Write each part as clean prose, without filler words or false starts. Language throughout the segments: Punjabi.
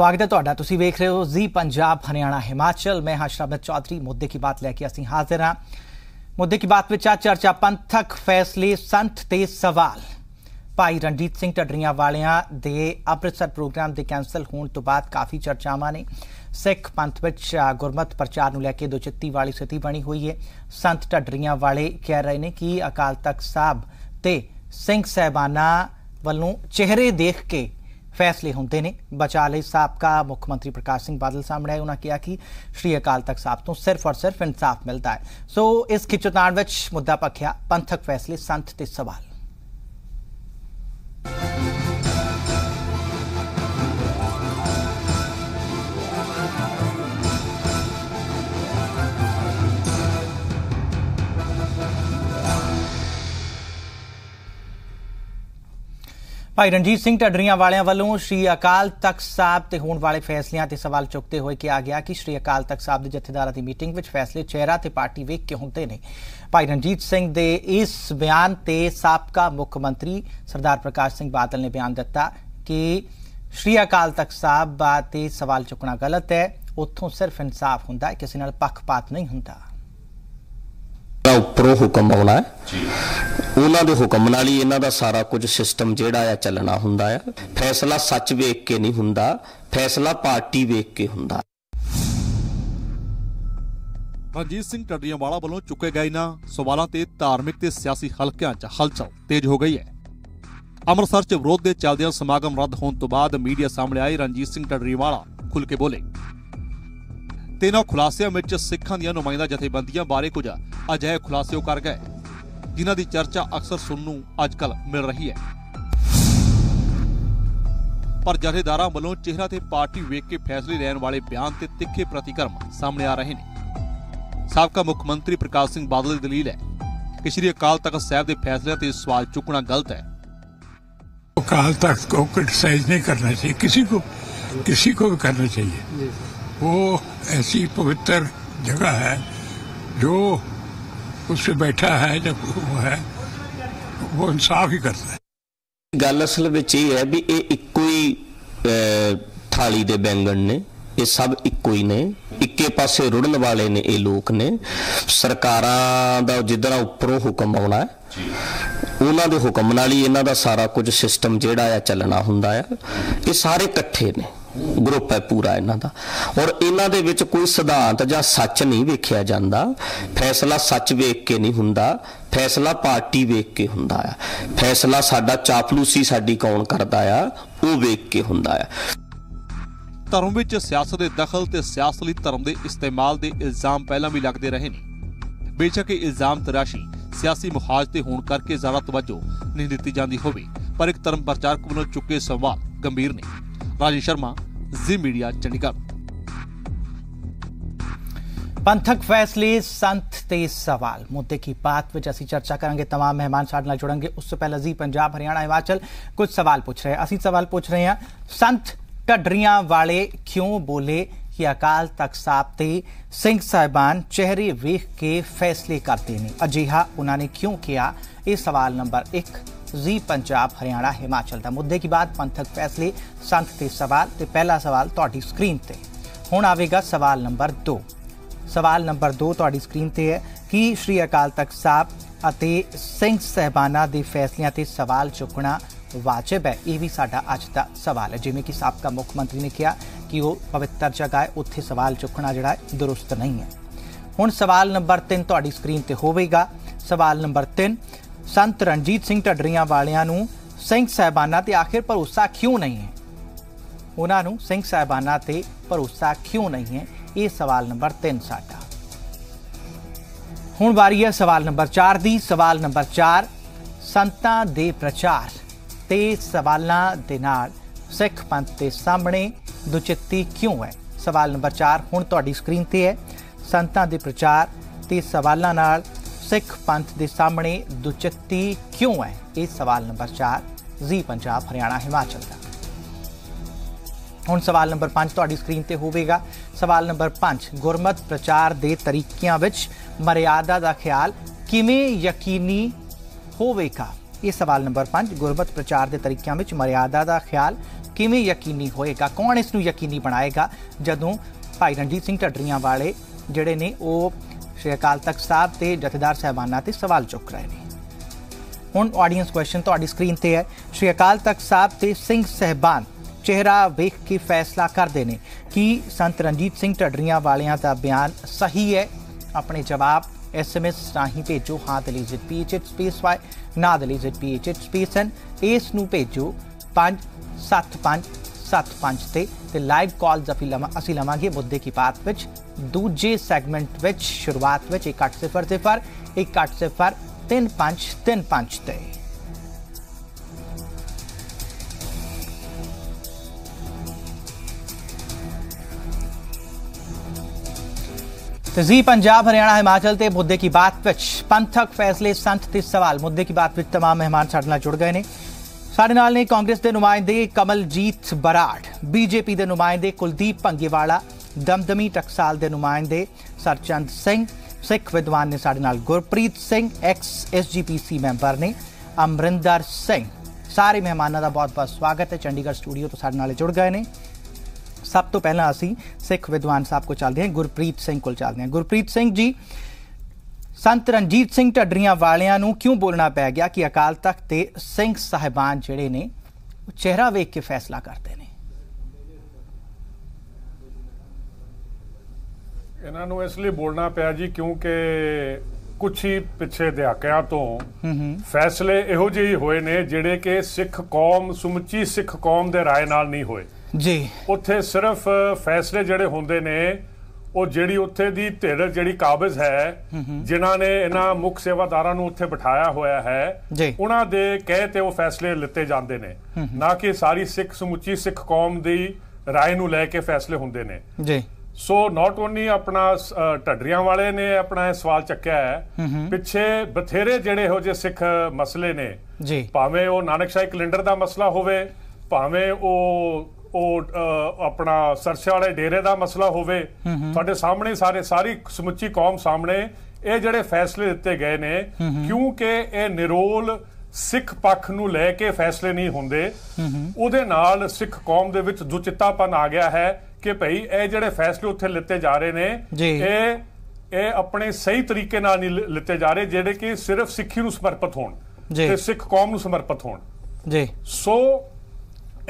स्वागत है तुहाडा। तुसीं वेख रहे हो जी पंजाब हरियाणा हिमाचल। मैं हाँ शरबत चौधरी। मुद्दे की बात लैके असीं हाजिर हाँ। मुद्दे की बात विच चर्चा पंथक फैसले संत ते सवाल। भाई रणजीत सिंह ढडरियां वालियां दे अमृतसर प्रोग्राम के कैंसल होने तो बाद काफ़ी चर्चावां ने। सिख पंथ विच गुरमत प्रचार नूं लैके दुचित्ती वाली स्थिति बनी हुई है। संत ढडरियां वाले कह रहे हैं कि अकाल तख्त साहब ते सिंह साहिबाना वल्लों चेहरे देख के फैसले होंदे ने। बचाले साबका मुख मंत्री प्रकाश सिंह बादल सामने आए। उन्होंने कहा कि श्री अकाल तख्त साहब तो सिर्फ और सिर्फ इंसाफ मिलता है। सो इस खिचोताण विच मुद्दा पखिया पंथक फैसले संत ते सवाल। भाई रणजीत सिंह ढडरियां वालियां वालों श्री अकाल तख्त साहब ते होने वाले फैसलियां ते सवाल चुकते हुए कहा गया कि श्री अकाल तख्त साहब के जथेदारां की मीटिंग विच फैसले चेहरा ते पार्टी वेख के होंदे ने। भाई रणजीत सिंह दे इस बयान ते साबका मुख मंत्री सरदार प्रकाश सिंह बादल ने बयान दिता कि श्री अकाल तख्त साहब ते सवाल चुकना गलत है। उत्थों सिर्फ इंसाफ हुंदा है, किसी नाल पक्षपात नहीं हुंदा। उपरों हुक्म आना है, उन्हां दे हुक्म नाल ही इन्हां दा सारा कुछ सिस्टम जिहड़ा है चलना हुंदा है। फैसला सच वेख के नहीं हुंदा, फैसला पार्टी वेख के हुंदा। रणजीत सिंह ढडरियांवाला वालों चुके गए इन्हां सवालों ते धार्मिक ते सियासी हलकियां च हलचल तेज हो गई है। अमृतसर च विरोध के चलदियां समागम रद्द होने तो बाद मीडिया सामने आए रणजीत सिंह ढडरियांवाला खुल के बोले ते इन्हां खुलासियां विच सिखां दीयां नुमाइंदा जथेबंदियां बारे कुछ अजिहे खुलासे कर गए जिन्हां दी चर्चा अक्सर सुनने नूं अजकल मिल रही है। पर जथेदारां वल्लों चेहरा ते पार्टी वेख के फैसले लैण वाले बयान ते तिखे प्रतिक्रम सामने आ रहे हैं। साबका मुख मंत्री प्रकाश सिंह बादल की दलील है कि श्री अकाल तख्त साहब के फैसले ते सवाल चुकना गलत है। अकाल तख्त को क्रिटिसाइज नहीं करना चाहिए, किसी को भी करना चाहिए। वो ऐसी पवित्र जगह है जो उससे बैठा है, जब वो है वो इंसाफ ही करता है। गल असल विच ये है भी ये इक्को ही थाली दे बैंगन ने, ये सब इक्को ही ने, इक्के पासे रुड़न वाले ने ये लोग ने। सरकारां दा जिधर उपरों हुक्म आना है उन्हां दे हुक्म नाल ही इन्हां दा सारा कुछ सिस्टम जिहड़ा है चलना हुंदा है। ये सारे इकट्ठे ने, ग्रुप है पूरा इन्हां दा, और इन्हां दे विच कोई सिद्धांत जां सच नहीं वेखिया जांदा। फैसला सच वेख के नहीं हुंदा, फैसला पार्टी वेख के हुंदा है। फैसला साडा चापलूसी साडी कौन करदा आ वो वेख के हुंदा है। धर्म विच सियासत दे दखल ते सियासत लई धर्म दे इस्तेमाल दे इल्जाम पहलां भी लगदे रहे ने। बेशक इल्जाम तराशी सियासी मुहाजते होने करके ज्यादा तवज्जो नहीं दी जाती होवे, पर एक धर्म प्रचारक वालों चुके सवाल गंभीर ने। राजेश शर्मा, जी मीडिया, चंडीगढ़। पंथक फैसले संत ते सवाल मुद्दे की बात विच असीं चर्चा करेंगे। तमाम मेहमान साडे नाल जुड़ेंगे। उससे पहले जी पंजाब हरियाणा हिमाचल कुछ सवाल पूछ रहे हैं। असीं सवाल पूछ रहे हैं, संत ढडरियां वाले क्यों बोले कि अकाल तख्त साहब ते सिंह साहिबान चेहरे वेख के फैसले करते हैं? अजिहा उन्होंने क्यों किया? ये सवाल नंबर 1 जी पंजाब हरियाणा हिमाचल का। मुद्दे की बात पंथक फैसले संत ते सवाल। ते पहला सवाल तुहाडी स्क्रीन ते हुण आवेगा। सवाल नंबर 2 तुहाडी स्क्रीन ते है कि श्री अकाल तख्त साहब अते सिंह साहिबाना दे फैसलियां ते सवाल चुकना वाजिब है? यह भी साडा अज का सवाल है। जिवें कि साबका मुख मंत्री ने कहा कि वो पवित्र जगह है, उत्थे सवाल चुकना जिहड़ा दुरुस्त नहीं है। हुण सवाल नंबर 3 तुहाडी स्क्रीन ते होवेगा। सवाल नंबर 3, संत रणजीत सिंह ढडरियां वालियां नूं सिंह साहिबाना ते आखिर भरोसा क्यों नहीं है? उन्हां नूं सिंह साहिबाना ते भरोसा क्यों नहीं है? ये सवाल नंबर 3 साडा। हुण वारी है सवाल नंबर 4 दी। सवाल नंबर 4, संतां दे प्रचार ते सवालां दे नाल सिख पंथ के सामने दुचित्ती क्यों है? सवाल नंबर 4 हुण तुहाडी स्क्रीन ते है। संतां दे प्रचार ते सवालां नाल सिख पंथ के सामने दुचित्ती क्यों है? ये सवाल नंबर 4 जी पंजाब हरियाणा हिमाचल का। हुण सवाल नंबर 5 तुहाडी स्क्रीन ते होवेगा। सवाल नंबर 5, गुरमत प्रचार के तरीकिਆਂ विच मर्यादा का ख्याल किवें यकीनी होवेगा? ये सवाल नंबर 5, गुरमत प्रचार के तरीकों में मर्यादा का ख्याल ਕਿਵੇਂ ਯਕੀਨੀ ਹੋਏਗਾ, ਕੌਣ ਇਸ ਨੂੰ ਯਕੀਨੀ ਬਣਾਏਗਾ ਜਦੋਂ ਭਾਈ ਰਣਜੀਤ ਸਿੰਘ ਢੱਡਰੀਆਂ ਵਾਲੇ ਜਿਹੜੇ ਨੇ ਉਹ ਸ਼੍ਰੀ ਅਕਾਲ ਤਖਤ ਸਾਹਿਬ ਤੇ ਜਥੇਦਾਰ ਸਾਹਿਬਾਨਾਂ ਤੇ ਸਵਾਲ ਚੁੱਕ ਰਹੇ ਨੇ। ਹੁਣ ਆਡੀਅੰਸ ਕੁਐਸਚਨ ਤੁਹਾਡੀ ਸਕਰੀਨ ਤੇ ਹੈ। ਸ਼੍ਰੀ ਅਕਾਲ ਤਖਤ ਸਾਹਿਬ ਤੇ ਸਿੰਘ ਸਾਹਿਬਾਨ ਚਿਹਰਾ ਵੇਖ ਕੇ ਫੈਸਲਾ ਕਰਦੇ ਨੇ ਕਿ ਸੰਤ ਰਣਜੀਤ ਸਿੰਘ ਢੱਡਰੀਆਂ ਵਾਲਿਆਂ ਦਾ ਬਿਆਨ ਸਹੀ ਹੈ। ਆਪਣੇ ਜਵਾਬ SMS ਰਾਹੀਂ ਭੇਜੋ। ਹਾਂ ਦੇ ਲਈ ZPH ਸਪੇਸ Y, ਨਾ ਦੇ ਲਈ ZPH ਸਪੇਸ N। ਇਸ ਨੂੰ ਭੇਜੋ 57575 ਤੇ ਲਾਈਵ ਕਾਲਸ ਅਸੀਂ ਲਵਾਂਗੇ ਮੁੱਦੇ ਕੀ ਬਾਤ ਵਿੱਚ ਦੂਜੇ ਸੈਗਮੈਂਟ ਵਿੱਚ। ਸ਼ੁਰੂਆਤ ਵਿੱਚ 1800 3535 ਤੇ। जी पंजाब हरियाणा हिमाचल ते मुद्दे की बात विच पंथक फैसले संत ते सवाल मुद्दे की बात विच तमाम मेहमान साडे नाल जुड़ गए ने। साडे नाल ने कांग्रेस के नुमाइंदे कमलजीत बराड़, बीजेपी के नुमाइंदे कुलदीप भंगीवाला, दमदमी टकसाल के नुमाइंदे सरचंद सिंह, सिख विद्वान ने साडे नाल Gurpreet Singh, x SGPC member ने अमरिंदर सिंह। सारे मेहमानों का बहुत बहुत स्वागत है। चंडीगढ़ स्टूडियो तो साडे नाल जुड़ गए ने। सब तो पहला असी सिख विद्वान साहब को चलते हैं, गुरप्रीत सिंह को चलते हैं। गुरप्रीत सिंह जी, संत रणजीत सिंह ढड्डरियां वालियां नूं क्यों बोलना पै गया कि अकाल तख्त ते सिंह साहिबान जिहड़े ने चेहरा वेख के फैसला करते हैं? इन्हां नूं इसलिए बोलना पिया जी क्योंकि कुछ ही पिछे दहाकिਆਂ ਤੋਂ फैसले इहो ਜਿਹੇ होए ने ਜਿਹੜੇ कि सिख कौम ਸਮੁੱਚੀ सिख कौम ਦੇ ਰਾਏ ਨਾਲ नहीं होए जी। ਉੱਥੇ ਸਿਰਫ फैसले ਜਿਹੜੇ ਹੁੰਦੇ ਨੇ ਉਹ ਜਿਹੜੀ ਉੱਥੇ ਦੀ ਧਿਰ ਜਿਹੜੀ ਕਾਬਜ਼ ਹੈ ਜਿਨ੍ਹਾਂ ਨੇ ਇਹਨਾਂ ਮੁੱਖ ਸੇਵਾਦਾਰਾਂ ਨੂੰ ਉੱਥੇ ਬਿਠਾਇਆ ਹੋਇਆ ਹੈ ਉਹਨਾਂ ਦੇ ਕਹੇ ਤੇ ਉਹ ਫੈਸਲੇ ਲਿੱਤੇ ਜਾਂਦੇ ਨੇ, ਨਾ ਕਿ ਸਾਰੀ ਸਿੱਖ ਸਮੁੱਚੀ ਸਿੱਖ ਕੌਮ ਦੀ ਰਾਏ ਨੂੰ ਲੈ ਕੇ ਫੈਸਲੇ ਹੁੰਦੇ ਨੇ ਜੀ। ਸੋ ਨਾਟ ਓਨਲੀ ਆਪਣਾ ਢੱਡਰੀਆਂ ਵਾਲੇ ਨੇ ਆਪਣਾ ਇਹ ਸਵਾਲ ਚੱਕਿਆ ਹੈ, ਪਿੱਛੇ ਬਥੇਰੇ ਜਿਹੜੇ ਇਹੋ ਜਿਹੇ ਸਿੱਖ ਮਸਲੇ ਨੇ ਜੀ, ਭਾਵੇਂ ਉਹ ਨਾਨਕਸ਼ਾਹੀ ਕੈਲੰਡਰ ਦਾ ਮਸਲਾ ਹੋਵੇ, ਭਾਵੇਂ ਉਹ ਆਪਣਾ ਸਰਸੇ ਵਾਲੇ ਡੇਰੇ ਦਾ ਮਸਲਾ ਹੋਵੇ, ਤੁਹਾਡੇ ਸਾਹਮਣੇ ਸਾਰੀ ਸਮੁੱਚੀ ਕੌਮ ਸਾਹਮਣੇ ਇਹ ਜਿਹੜੇ ਫੈਸਲੇ ਦਿੱਤੇ ਗਏ ਨੇ ਕਿਉਂਕਿ ਇਹ ਨਿਰੋਲ ਸਿੱਖ ਪੱਖ ਨੂੰ ਲੈ ਕੇ ਫੈਸਲੇ ਨਹੀਂ ਹੁੰਦੇ, ਉਹਦੇ ਨਾਲ ਸਿੱਖ ਕੌਮ ਦੇ ਵਿੱਚ ਦੁਚਿੱਤਾਪਨ ਆ ਗਿਆ ਹੈ ਕਿ ਭਈ ਇਹ ਜਿਹੜੇ ਫੈਸਲੇ ਉੱਥੇ ਲਿੱਤੇ ਜਾ ਰਹੇ ਨੇ ਇਹ ਆਪਣੇ ਸਹੀ ਤਰੀਕੇ ਨਾਲ ਨਹੀਂ ਲਿੱਤੇ ਜਾ ਰਹੇ, ਜਿਹੜੇ ਕਿ ਸਿਰਫ ਸਿੱਖੀ ਨੂੰ ਸਮਰਪਿਤ ਹੋਣ ਤੇ ਸਿੱਖ ਕੌਮ ਨੂੰ ਸਮਰਪਿਤ ਹੋਣ ਜੀ। ਸੋ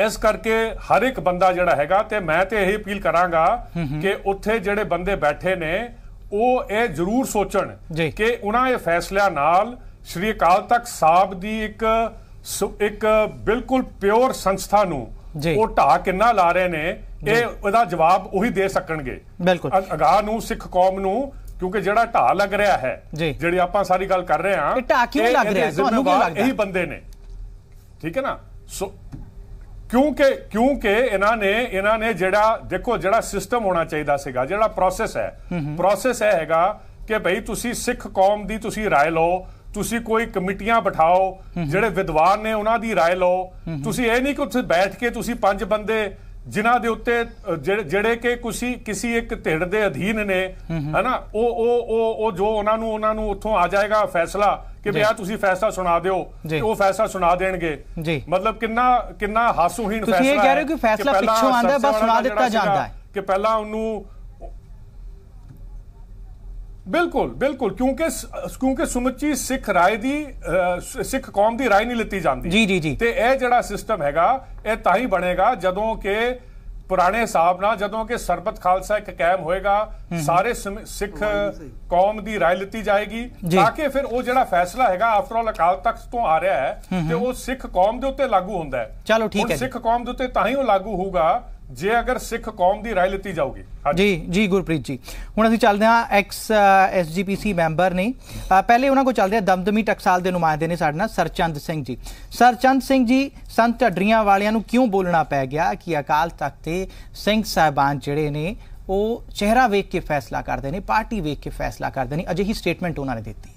ਇਸ ਕਰਕੇ ਹਰ ਇੱਕ ਬੰਦਾ ਜਿਹੜਾ ਹੈਗਾ, ਤੇ ਮੈਂ ਤੇ ਇਹ ਅਪੀਲ ਕਰਾਂਗਾ ਕਿ ਉੱਥੇ ਜਿਹੜੇ ਬੰਦੇ ਬੈਠੇ ਨੇ ਉਹ ਇਹ ਜ਼ਰੂਰ ਸੋਚਣ ਕਿ ਉਹਨਾਂ ਇਹ ਫੈਸਲਿਆਂ ਨਾਲ ਸ਼੍ਰੀ ਅਕਾਲ ਤਖਤ ਸਾਹਿਬ ਦੀ ਇੱਕ ਬਿਲਕੁਲ ਪਿਓਰ ਸੰਸਥਾ ਨੂੰ ਉਹ ਢਾਹ ਕਿੰਨਾ ਲਾ ਰਹੇ ਨੇ, ਇਹ ਉਹਦਾ ਜਵਾਬ ਉਹੀ ਦੇ ਸਕਣਗੇ ਅਗਾਹ ਨੂੰ ਸਿੱਖ ਕੌਮ ਨੂੰ, ਕਿਉਂਕਿ ਜਿਹੜਾ ਢਾਹ ਲੱਗ ਰਿਹਾ ਹੈ, ਜਿਹੜੀ ਆਪਾਂ ਸਾਰੀ ਗੱਲ ਕਰ ਰਹੇ ਹਾਂ, ਇਹੀ ਬੰਦੇ ਨੇ, ਠੀਕ ਹੈ ਨਾ। ਸੋ ਕਿਉਂਕਿ ਇਹਨਾਂ ਨੇ ਜਿਹੜਾ ਦੇਖੋ ਜਿਹੜਾ ਸਿਸਟਮ ਹੋਣਾ ਚਾਹੀਦਾ ਸੀਗਾ, ਜਿਹੜਾ ਪ੍ਰੋਸੈਸ ਇਹ ਹੈਗਾ ਕਿ ਭਈ ਤੁਸੀਂ ਸਿੱਖ ਕੌਮ ਦੀ ਤੁਸੀਂ ਰਾਏ ਲਓ, ਤੁਸੀਂ ਕੋਈ ਕਮੇਟੀਆਂ ਬਿਠਾਓ, ਜਿਹੜੇ ਵਿਦਵਾਨ ਨੇ ਉਹਨਾਂ ਦੀ ਰਾਏ ਲਓ, ਤੁਸੀਂ ਇਹ ਨਹੀਂ ਕਿ ਉੱਥੇ ਬੈਠ ਕੇ ਤੁਸੀਂ 5 ਬੰਦੇ ਜਿਨ੍ਹਾਂ ਦੇ ਉੱਤੇ ਜਿਹੜੇ ਕਿ ਕਿਸੇ ਇੱਕ ਧਿਰ ਦੇ ਅਧੀਨ ਨੇ ਹਨਾ, ਉਹ ਜੋ ਉਹਨਾਂ ਨੂੰ ਉੱਥੋਂ ਆ ਜਾਏਗਾ ਫੈਸਲਾ ਕਿ ਵੀ ਆ ਤੁਸੀਂ ਫੈਸਲਾ ਸੁਣਾ ਦਿਓ, ਉਹ ਫੈਸਲਾ ਸੁਣਾ ਦੇਣਗੇ। ਮਤਲਬ ਕਿੰਨਾ ਹਾਸੋਹੀਣ ਫੈਸਲਾ ਹੈ। ਤੁਸੀਂ ਇਹ ਕਹਿ ਰਹੇ ਹੋ ਕਿ ਫੈਸਲਾ ਪਿੱਛੋਂ ਆਂਦਾ ਬਸ ਸੁਣਾ ਦਿੱਤਾ ਜਾਂਦਾ ਹੈ ਕਿ ਪਹਿਲਾਂ ਉਹਨੂੰ ਬਿਲਕੁਲ ਕਿਉਂਕਿ ਸਮੁੱਚੀ ਸਿੱਖ ਰਾਏ ਦੀ ਸਿੱਖ ਕੌਮ ਦੀ ਰਾਏ ਨਹੀਂ ਲਿੱਤੀ ਜਾਂਦੀ ਤੇ ਇਹ ਜਿਹੜਾ ਸਿਸਟਮ ਹੈਗਾ ਇਹ ਤਾਂ ਹੀ ਬਣੇਗਾ ਜਦੋਂ ਕਿ ਪੁਰਾਣੇ ਹਿਸਾਬ ਨਾਲ ਜਦੋਂ ਕਿ ਸਰਬਤ ਖਾਲਸਾ ਇੱਕ ਕਾਇਮ ਹੋਏਗਾ, ਸਾਰੇ ਸਿੱਖ ਕੌਮ ਦੀ ਰਾਏ ਲਿੱਤੀ ਜਾਏਗੀ ਤਾਂ ਕਿ ਫਿਰ ਉਹ ਜਿਹੜਾ ਫੈਸਲਾ ਹੈਗਾ ਆਫਟਰ ਆਲ ਅਕਾਲ ਤਖਤ ਤੋਂ ਆ ਰਿਹਾ ਹੈ ਤੇ ਉਹ ਸਿੱਖ ਕੌਮ ਦੇ ਉੱਤੇ ਲਾਗੂ ਹੁੰਦਾ ਹੈ। ਚਲੋ ਠੀਕ ਹੈ, ਸਿੱਖ ਕੌਮ ਦੇ ਉੱਤੇ ਤਾਂ ਹੀ ਉਹ ਲਾਗੂ ਹੋਊਗਾ ਜੇ ਅਗਰ ਸਿੱਖ ਕੌਮ ਦੀ ਰਾਏ ਲਿੱਤੀ ਜਾਊਗੀ। ਜੀ ਗੁਰਪ੍ਰੀਤ ਜੀ, ਹੁਣ ਅਸੀਂ ਚੱਲਦੇ ਹਾਂ ਐਕਸ SGPC ਮੈਂਬਰ ਨੇ, ਪਹਿਲੇ ਉਹਨਾਂ ਕੋਲ ਚੱਲਦੇ ਹਾਂ ਦਮਦਮੀ ਟਕਸਾਲ ਦੇ ਨੁਮਾਇੰਦੇ ਨੇ ਸਾਡੇ ਨਾਲ ਸਰਚੰਦ ਸਿੰਘ ਜੀ। ਸਰਚੰਦ ਸਿੰਘ ਜੀ, ਸੰਤ ਢੱਡਰੀਆਂ ਵਾਲਿਆਂ ਨੂੰ ਕਿਉਂ ਬੋਲਣਾ ਪੈ ਗਿਆ ਕਿ ਅਕਾਲ ਤਖਤ ਤੇ ਸਿੰਘ ਸਾਹਿਬਾਨ ਜਿਹੜੇ ਨੇ ਉਹ ਚਿਹਰਾ ਵੇਖ ਕੇ ਫੈਸਲਾ ਕਰਦੇ ਨੇ, ਪਾਰਟੀ ਵੇਖ ਕੇ ਫੈਸਲਾ ਕਰਦੇ ਨੇ? ਅਜਿਹੀ ਸਟੇਟਮੈਂਟ ਉਹਨਾਂ ਨੇ ਦਿੱਤੀ।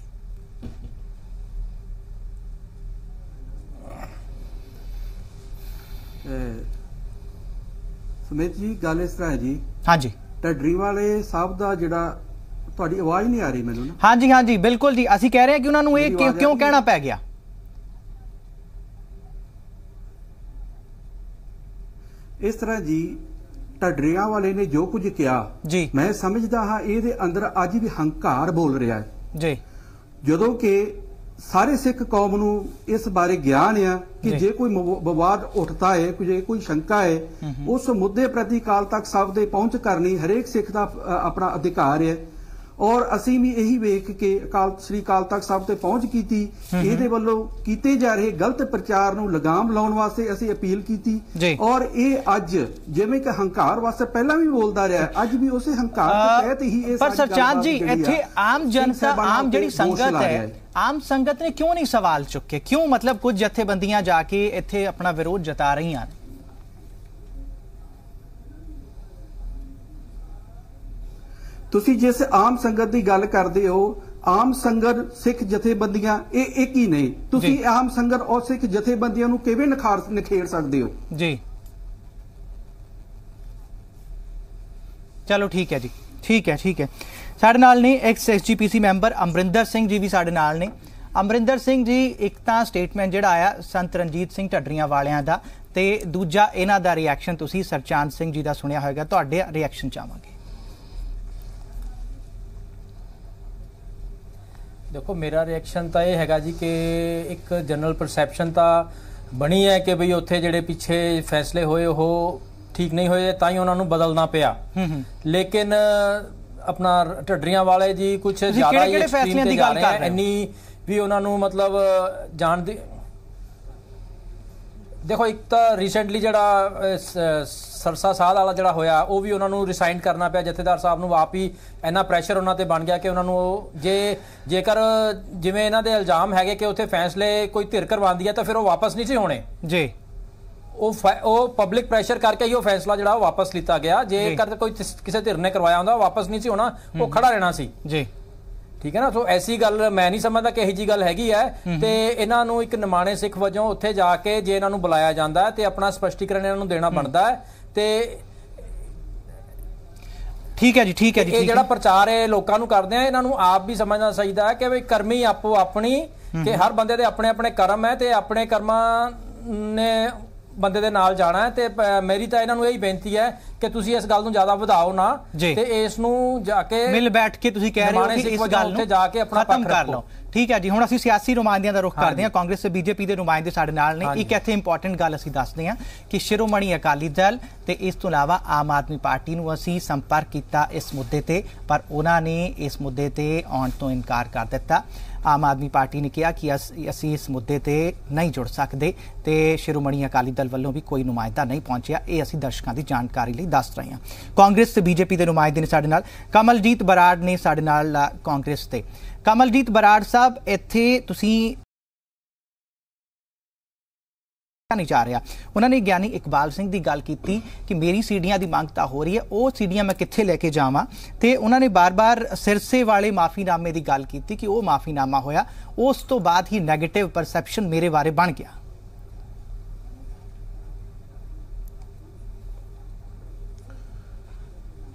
ਸੁਮਿਤ ਜੀ, ਗੱਲ ਇਸ ਤਰ੍ਹਾਂ ਹੈ ਜੀ। ਹਾਂਜੀ, ਢੱਡਰੀ ਵਾਲੇ ਸਾਹਿਬ ਦਾ ਜਿਹੜਾ ਤੁਹਾਡੀ ਆਵਾਜ਼ ਨਹੀਂ ਆ ਰਹੀ ਮੈਨੂੰ ਨਾ। ਹਾਂਜੀ ਬਿਲਕੁਲ ਜੀ, ਅਸੀਂ ਕਹਿ ਰਹੇ ਹਾਂ ਕਿ ਉਹਨਾਂ ਨੂੰ ਇਹ ਕਿਉਂ ਕਹਿਣਾ ਪੈ ਗਿਆ। ਇਸ ਤਰ੍ਹਾਂ ਜੀ ਢੱਡਰੀਆਂ ਵਾਲੇ ਨੇ ਜੋ ਕੁਝ ਕਿਹਾ ਜੀ, ਮੈਂ ਸਮਝਦਾ ਹਾਂ ਇਹਦੇ ਅੰਦਰ ਅੱਜ ਵੀ ਹੰਕਾਰ ਬੋਲ ਰਿਹਾ ਹੈ ਜੀ। ਜਦੋਂ ਕਿ ਸਾਰੇ ਸਿੱਖ ਕੌਮ ਨੂੰ ਇਸ ਬਾਰੇ ਗਿਆਨ ਆ ਕਿ ਜੇ ਕੋਈ ਵਿਵਾਦ ਉੱਠਦਾ ਹੈ, ਜੇ ਕੋਈ ਸ਼ੰਕਾ ਹੈ, ਉਸ ਮੁੱਦੇ ਪ੍ਰਤੀ ਅਕਾਲ ਤਖਤ ਸਾਹਿਬ ਦੇ ਪਹੁੰਚ ਕਰਨੀ ਹਰੇਕ ਸਿੱਖ ਦਾ ਆਪਣਾ ਅਧਿਕਾਰ ਹੈ। ਔਰ ਅਸੀਂ ਵੀ ਇਹੀ ਵੇਖ ਕੇ ਸ੍ਰੀ ਅਕਾਲ ਤਖਤ ਸਾਹਿਬ ਤੇ ਪਹੁੰਚ ਕੀਤੀ। ਇਹਦੇ ਵੱਲੋਂ ਕੀਤੇ ਜਾ ਰਹੇ ਗਲਤ ਪ੍ਰਚਾਰ ਨੂੰ ਲਗਾਮ ਲਾਉਣ ਵਾਸਤੇ ਅਸੀਂ ਅਪੀਲ ਕੀਤੀ। ਔਰ ਇਹ ਅੱਜ ਜਿਵੇਂ ਕਿ ਹੰਕਾਰ ਵਾਸਤੇ ਪਹਿਲਾਂ ਵੀ ਬੋਲਦਾ ਰਿਹਾ, ਅੱਜ ਵੀ ਉਸੇ ਹੰਕਾਰ ਦੇ ਤਹਿਤ ਹੀ ਇਹ ਪਰ ਸਰਚਾਂਦ ਜੀ ਇੱਥੇ ਆਮ ਜਨਤਾ, ਆਮ ਜਿਹੜੀ ਸੰਗਤ ਹੈ, ਆਮ ਸੰਗਤ ਨੇ ਕਿਉਂ ਨਹੀਂ ਸਵਾਲ ਚੁੱਕੇ? ਕਿਉਂ ਮਤਲਬ ਕੁਝ ਜਥੇਬੰਦੀਆਂ ਜਾ ਕੇ ਇੱਥੇ ਆਪਣਾ ਵਿਰੋਧ ਜਤਾ ਰਹੀਆਂ ਨੇ? ਤੁਸੀਂ ਜਿਸ ਆਮ ਸੰਗਤ ਦੀ ਗੱਲ ਕਰਦੇ ਹੋ, ਆਮ ਸੰਗਤ ਸਿੱਖ ਜਥੇਬੰਦੀਆਂ ਇਹ ਇੱਕ ਹੀ ਨਹੀਂ। ਤੁਸੀਂ ਆਮ ਸੰਗਤ ਔਰ ਸਿੱਖ ਜਥੇਬੰਦੀਆਂ ਨੂੰ ਕਿਵੇਂ ਨਿਖੇੜ ਸਕਦੇ ਹੋ? ਜੀ ਚਲੋ ਠੀਕ ਹੈ ਜੀ, ਠੀਕ ਹੈ, ਠੀਕ ਹੈ। ਸਾਡੇ ਨਾਲ ਨੇ ex SGPC member Amarinder Singh ji ਵੀ ਸਾਡੇ ਨਾਲ ਨੇ। ਅਮਰਿੰਦਰ ਸਿੰਘ ਜੀ, ਇੱਕ ਤਾਂ ਸਟੇਟਮੈਂਟ ਜਿਹੜਾ ਆਇਆ ਸੰਤ ਰਣਜੀਤ ਸਿੰਘ ਢੱਡਰੀਆਂ ਵਾਲਿਆਂ ਦਾ, ਤੇ ਦੂਜਾ ਇਹਨਾਂ ਦਾ ਰਿਐਕਸ਼ਨ ਤੁਸੀਂ ਸਰਚਾਂਦ ਸਿੰਘ ਜੀ ਦਾ ਸੁਣਿਆ ਹੋਏਗਾ, ਤੁਹਾਡੇ ਰਿਐਕਸ਼ਨ ਚਾਹਾਂਗੇ। देखो मेरा रिएक्शन तो यह है जी कि एक जनरल परसैप्शन तो बनी है कि बई उत्थे जिहड़े पिछे फैसले होए वो ठीक नहीं होए, तां ही उन्होंने बदलना पिया। लेकिन अपना ढड्डरियां वाले जी कुछ ज्यादा ही एक्सट्रीम ते जा रहे हैं। इन्नी भी उन्होंने मतलब जान दी। देखो एक तो रीसेंटली जिहड़ा सरसा साध वाला जिहड़ा होया वो भी उन्होंने रिसाइन करना पिया जथेदार साहब नूं। आप ही इन्ना प्रैशर उन्हां ते बन गया कि उन्होंने जेकर जिवें इन्हां दे इल्जाम है कि उत्थे फैसले कोई धिर करवांदी है तो फिर वो वापस नहीं सी होने जी। वो पब्लिक प्रैशर करके ही वो फैसला जिहड़ा वापस लिता गया। जेकर कोई किसी धिर ने करवाया होंदा वापस नहीं सी होना, वो खड़ा रहना सी जी। ठीक है ना। तो ऐसी गल मैं नहीं समझदा कि यही जी गल हैगी है। ते इन्हां नूं एक निमाणे सिख वजों उत्थे जाके जे इन्हां नूं बुलाया जांदा है ते अपना स्पष्टीकरण इन्हां नूं देना बनदा है। ते ठीक है जी, ठीक है जी। ये जिहड़ा प्रचार है लोकां नूं करदे आ, इन्हां नूं आप भी समझना चाहिदा है कि भाई कर्मी आपो अपनी, कि हर बंदे दे अपने अपने कर्म है ते अपने कर्मां ने बंदे दे नाल जाना है। ते मेरी तो इन्हां नूं यही बेनती है कि तुसीं इस गल नूं ज्यादा वधाओ ना ते इस नूं जाके मिल बैठ के तुसीं कह रहे हो कि इस गल नूं जाके अपना खत्म कर लो। ठीक है जी, हुण असीं सियासी नुमाइंदियां दा रुख करदे हां। कांग्रेस ते बीजेपी दे नुमाइंदे साडे नाल ने। एक इत्थे इंपॉर्टेंट गल असीं दसदे हां कि शिरोमणी अकाली दल ते इस तों इलावा आम आदमी पार्टी नूं असीं संपर्क कीता इस मुद्दे ते, पर उन्हां ने इस मुद्दे ते आउण तों इनकार कर दित्ता। आम आदमी पार्टी ने कहा कि असीं इस मुद्दे ते नहीं जुड़ सकते, ते शिरोमणी अकाली दल वालों भी कोई नुमाइंदा नहीं पहुंचिया। ये असीं दर्शकों की जानकारी लई दस रहे हैं। कांग्रेस ते बीजेपी के नुमाइंदे ने साडे नाल, कमलजीत बराड़ ने साडे नाल कांग्रेस ते। कमलजीत बराड़ साहब, इत्थे तुसीं नहीं जा रहा। उन्होंने ज्ञानी इकबाल सिंह की गल की कि मेरी सीढ़ियां की मांग तो हो रही है, वो सीढ़ियां मैं कित्थे लेके जावां, ते उन्होंने बार बार सिरसे वाले माफीनामे की गल की कि वो माफीनामा होया, उस तो बाद ही नैगेटिव परसैप्शन मेरे बारे बन गया।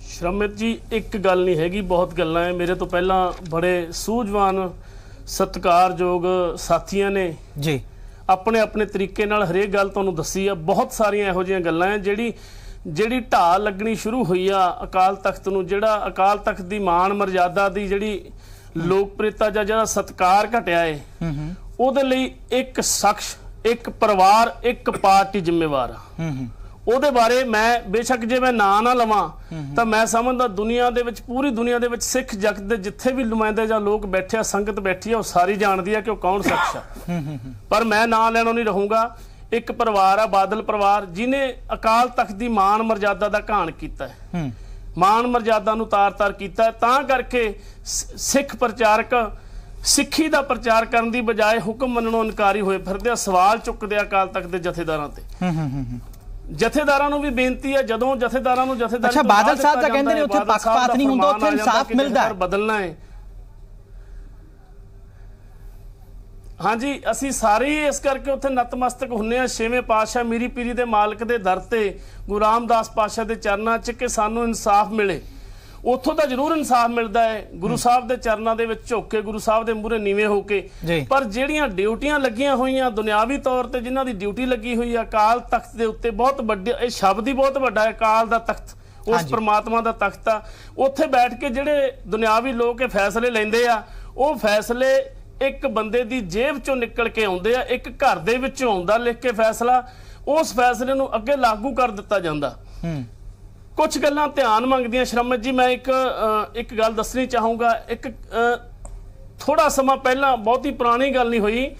श्रमित जी, एक गल नहीं हैगी, बहुत गल्लां है। मेरे तो पहला बड़े सूझवान सत्कारयोग साथियों ने जी अपने अपने तरीके नाल हरेक गल तुहानूं दसी है। बहुत सारियां इहो जिहियां गल्लां है ਜਿਹੜੀ ਢਾਹ ਲੱਗਣੀ ਸ਼ੁਰੂ ਹੋਈ ਆ ਅਕਾਲ ਤਖਤ ਨੂੰ, ਜਿਹੜਾ ਅਕਾਲ ਤਖਤ ਦੀ ਮਾਣ ਮਰਜ਼ਾਦਾ ਦੀ ਜਿਹੜੀ ਲੋਕਪ੍ਰਿਯਤਾ ਜਾਂ ਜਿਹੜਾ ਸਤਿਕਾਰ ਘਟਿਆ ਹੈ, ਉਹਦੇ ਲਈ ਇੱਕ ਸ਼ਖਸ, ਇੱਕ ਪਰਿਵਾਰ, ਇੱਕ ਪਾਰਟੀ ਜ਼ਿੰਮੇਵਾਰ ਆ। ਉਹਦੇ ਬਾਰੇ ਮੈਂ ਬੇਸ਼ੱਕ ਜੇ ਮੈਂ ਨਾਂ ਨਾ ਲਵਾਂ ਤਾਂ ਮੈਂ ਸਮਝਦਾ ਦੁਨੀਆ ਦੇ ਵਿੱਚ, ਪੂਰੀ ਦੁਨੀਆ ਦੇ ਵਿੱਚ ਸਿੱਖ ਜਗਤ ਦੇ ਜਿੱਥੇ ਵੀ ਨੁਮਾਇੰਦੇ ਜਾਂ ਲੋਕ ਬੈਠੇ ਆ, ਸੰਗਤ ਬੈਠੀ ਆ, ਉਹ ਸਾਰੀ ਜਾਣਦੀ ਆ ਕਿ ਉਹ ਕੌਣ ਸ਼ਖਸ ਆ। ਪਰ ਮੈਂ ਨਾਂ ਲੈਣੋਂ ਨਹੀਂ ਰਹੂੰਗਾ। ਇੱਕ ਪਰਿਵਾਰ ਆ, ਬਾਦਲ ਪਰਿਵਾਰ, ਜਿਹਨੇ ਅਕਾਲ ਤਖਤ ਦੀ ਮਾਣ ਮਰਜ਼ਾਦਾ ਦਾ ਘਾਣ ਕੀਤਾ ਹੈ, ਮਾਣ ਮਰਜ਼ਾਦਾ ਨੂੰ ਤਾਰ-ਤਾਰ ਕੀਤਾ ਹੈ। ਤਾਂ ਕਰਕੇ ਸਿੱਖ ਪ੍ਰਚਾਰਕ ਸਿੱਖੀ ਦਾ ਪ੍ਰਚਾਰ ਕਰਨ ਦੀ ਬਜਾਏ ਹੁਕਮ ਮੰਨਣੋਂ ਇਨਕਾਰੀ ਹੋਏ ਫਿਰਦੇ ਆ, ਸਵਾਲ ਚੁੱਕਦੇ ਆ ਅਕਾਲ ਤਖਤ ਦੇ ਜਥੇਦਾਰਾਂ ਤੇ। ਜਥੇਦਾਰਾਂ ਨੂੰ ਵੀ ਬੇਨਤੀ ਹੈ, ਜਦੋਂ ਜਥੇਦਾਰਾਂ ਨੂੰ ਜਥੇਦਾਰੀ ਅੱਛਾ ਬਾਦਲ ਸਾਹਿਬ ਤਾਂ ਕਹਿੰਦੇ ਨੇ ਉੱਥੇ ਪੱਖਪਾਤ ਨਹੀਂ ਹੁੰਦਾ, ਉੱਥੇ ਇਨਸਾਫ ਮਿਲਦਾ ਹੈ, ਬਦਲਣਾ ਹੈ। ਹਾਂਜੀ, ਅਸੀਂ ਸਾਰੇ ਇਸ ਕਰਕੇ ਉੱਥੇ ਨਤਮਸਤਕ ਹੁੰਨੇ ਆ ਛੇਵੇਂ ਪਾਤਸ਼ਾਹ ਮੀਰੀ ਪੀਰੀ ਦੇ ਮਾਲਕ ਦੇ ਦਰ ਤੇ, ਗੁਰੂ ਰਾਮਦਾਸ ਪਾਤਸ਼ਾਹ ਦੇ ਚਰਨਾਂ 'ਚ, ਕਿ ਸਾਨੂੰ ਇਨਸਾਫ ਮਿਲੇ। ਉੱਥੋਂ ਤਾਂ ਜ਼ਰੂਰ ਇਨਸਾਫ ਮਿਲਦਾ ਹੈ, ਗੁਰੂ ਸਾਹਿਬ ਦੇ ਚਰਨਾਂ ਦੇ ਵਿੱਚ ਝੁੱਕ ਕੇ, ਗੁਰੂ ਸਾਹਿਬ ਦੇ ਮੂਹਰੇ ਨੀਵੇਂ ਹੋ ਕੇ। ਪਰ ਜਿਹੜੀਆਂ ਡਿਊਟੀਆਂ ਲੱਗੀਆਂ ਹੋਈਆਂ ਦੁਨਿਆਵੀ ਤੌਰ ਤੇ, ਜਿਨ੍ਹਾਂ ਦੀ ਡਿਊਟੀ ਲੱਗੀ ਹੋਈ ਆ ਅਕਾਲ ਤਖਤ ਦੇ ਉੱਤੇ, ਬਹੁਤ ਵੱਡੇ, ਇਹ ਸ਼ਬਦ ਹੀ ਬਹੁਤ ਵੱਡਾ ਹੈ, ਅਕਾਲ ਦਾ ਤਖਤ, ਉਸ ਪਰਮਾਤਮਾ ਦਾ ਤਖਤ ਆ। ਉੱਥੇ ਬੈਠ ਕੇ ਜਿਹੜੇ ਦੁਨਿਆਵੀ ਲੋਕ ਇਹ ਫੈਸਲੇ ਲੈਂਦੇ ਆ, ਉਹ ਫੈਸਲੇ ਇੱਕ ਬੰਦੇ ਦੀ ਜੇਬ ਚੋਂ ਨਿਕਲ ਕੇ ਆਉਂਦੇ ਆ, ਇੱਕ ਘਰ ਦੇ ਵਿੱਚੋਂ ਆਉਂਦਾ ਲਿਖ ਕੇ ਫੈਸਲਾ, ਉਸ ਫੈਸਲੇ ਨੂੰ ਅੱਗੇ ਲਾਗੂ ਕਰ ਦਿੱਤਾ ਜਾਂਦਾ। ਕੁਝ ਗੱਲਾਂ ਧਿਆਨ ਮੰਗਦੀਆਂ ਸ਼ਰਮਤ ਜੀ, ਮੈਂ ਇੱਕ ਗੱਲ ਦੱਸਣੀ ਚਾਹੂੰਗਾ। ਇੱਕ ਥੋੜਾ ਸਮਾਂ ਪਹਿਲਾਂ, ਬਹੁਤੀ ਪੁਰਾਣੀ ਗੱਲ ਨਹੀਂ ਹੋਈ,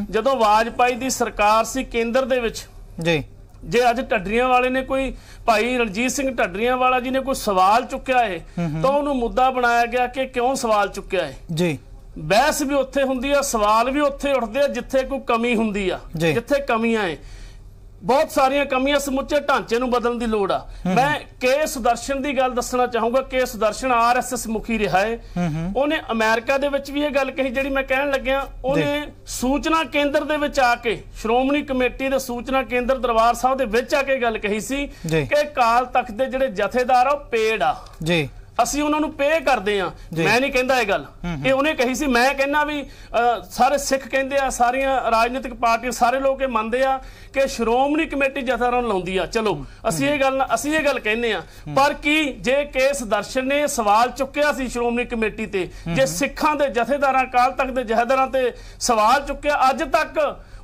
ਜਦੋਂ ਵਾਜਪਾਈ ਦੀ ਸਰਕਾਰ ਸੀ ਕੇਂਦਰ ਦੇ ਵਿੱਚ ਜੀ, ਜੇ ਅੱਜ ਢੱਡਰੀਆਂ ਵਾਲੇ ਨੇ ਕੋਈ, ਭਾਈ ਰਣਜੀਤ ਸਿੰਘ ਢੱਡਰੀਆਂ ਵਾਲਾ ਜੀ ਨੇ ਕੋਈ ਸਵਾਲ ਚੁੱਕਿਆ ਹੈ ਤਾਂ ਉਹਨੂੰ ਮੁੱਦਾ ਬਣਾਇਆ ਗਿਆ ਕਿ ਕਿਉਂ ਸਵਾਲ ਚੁੱਕਿਆ ਹੈ ਜੀ। ਬਹਿਸ ਵੀ ਉੱਥੇ ਹੁੰਦੀ ਆ, ਸਵਾਲ ਵੀ ਉੱਥੇ ਉੱਠਦੇ ਆ ਜਿੱਥੇ ਕੋਈ ਕਮੀ ਹੁੰਦੀ ਆ, ਜਿੱਥੇ ਕਮੀਆਂ ਹੈ, ਬਹੁਤ ਸਾਰੀਆਂ ਕਮੀਆਂ, ਸਮੁੱਚੇ ਢਾਂਚੇ ਨੂੰ ਬਦਲਣ ਦੀ ਲੋੜ ਆ। ਮੈਂ ਕੇ ਸੁਦਰਸ਼ਨ ਦੀ ਗੱਲ ਦੱਸਣਾ ਚਾਹੂੰਗਾ। ਕੇ ਸੁਦਰਸ਼ਨ RSS ਮੁਖੀ ਰਿਹਾ ਹੈ, ਉਹਨੇ ਅਮਰੀਕਾ ਦੇ ਵਿੱਚ ਵੀ ਇਹ ਗੱਲ ਕਹੀ ਜਿਹੜੀ ਮੈਂ ਕਹਿਣ ਲੱਗਿਆ। ਉਹਨੇ ਸੂਚਨਾ ਕੇਂਦਰ ਦੇ ਵਿੱਚ ਆ ਕੇ, ਸ਼੍ਰੋਮਣੀ ਕਮੇਟੀ ਦੇ ਸੂਚਨਾ ਕੇਂਦਰ ਦਰਬਾਰ ਸਾਹਿਬ ਦੇ ਵਿੱਚ ਆ ਕੇ ਗੱਲ ਕਹੀ ਸੀ ਕਿ ਅਕਾਲ ਤਖਤ ਦੇ ਜਿਹੜੇ ਜਥੇਦਾਰ ਆ ਉਹ ਪੇਡ ਆ ਜੀ, ਅਸੀਂ ਉਹਨਾਂ ਨੂੰ ਪੇ ਕਰਦੇ ਆ। ਮੈਂ ਨਹੀਂ ਕਹਿੰਦਾ ਇਹ ਗੱਲ, ਇਹ ਉਹਨੇ ਕਹੀ ਸੀ। ਮੈਂ ਕਹਿੰਦਾ ਵੀ ਸਾਰੇ ਸਿੱਖ ਕਹਿੰਦੇ ਆ, ਸਾਰੀਆਂ ਰਾਜਨੀਤਿਕ ਪਾਰਟੀਆਂ, ਸਾਰੇ ਲੋਕ ਇਹ ਮੰਨਦੇ ਆ ਕਿ ਸ਼੍ਰੋਮਣੀ ਕਮੇਟੀ ਜਥੇਦਾਰਾਂ ਨੂੰ ਲਾਉਂਦੀ ਆ। ਚਲੋ ਅਸੀਂ ਇਹ ਗੱਲ ਕਹਿੰਦੇ ਆ, ਪਰ ਕੀ ਜੇ ਕੇ ਸੁਦਰਸ਼ਨ ਨੇ ਸਵਾਲ ਚੁੱਕਿਆ ਸੀ ਸ਼੍ਰੋਮਣੀ ਕਮੇਟੀ ਤੇ, ਜੇ ਸਿੱਖਾਂ ਦੇ ਜਥੇਦਾਰਾਂ, ਅਕਾਲ ਤਖਤ ਦੇ ਜਥੇਦਾਰਾਂ ਤੇ ਸਵਾਲ ਚੁੱਕਿਆ, ਅੱਜ ਤੱਕ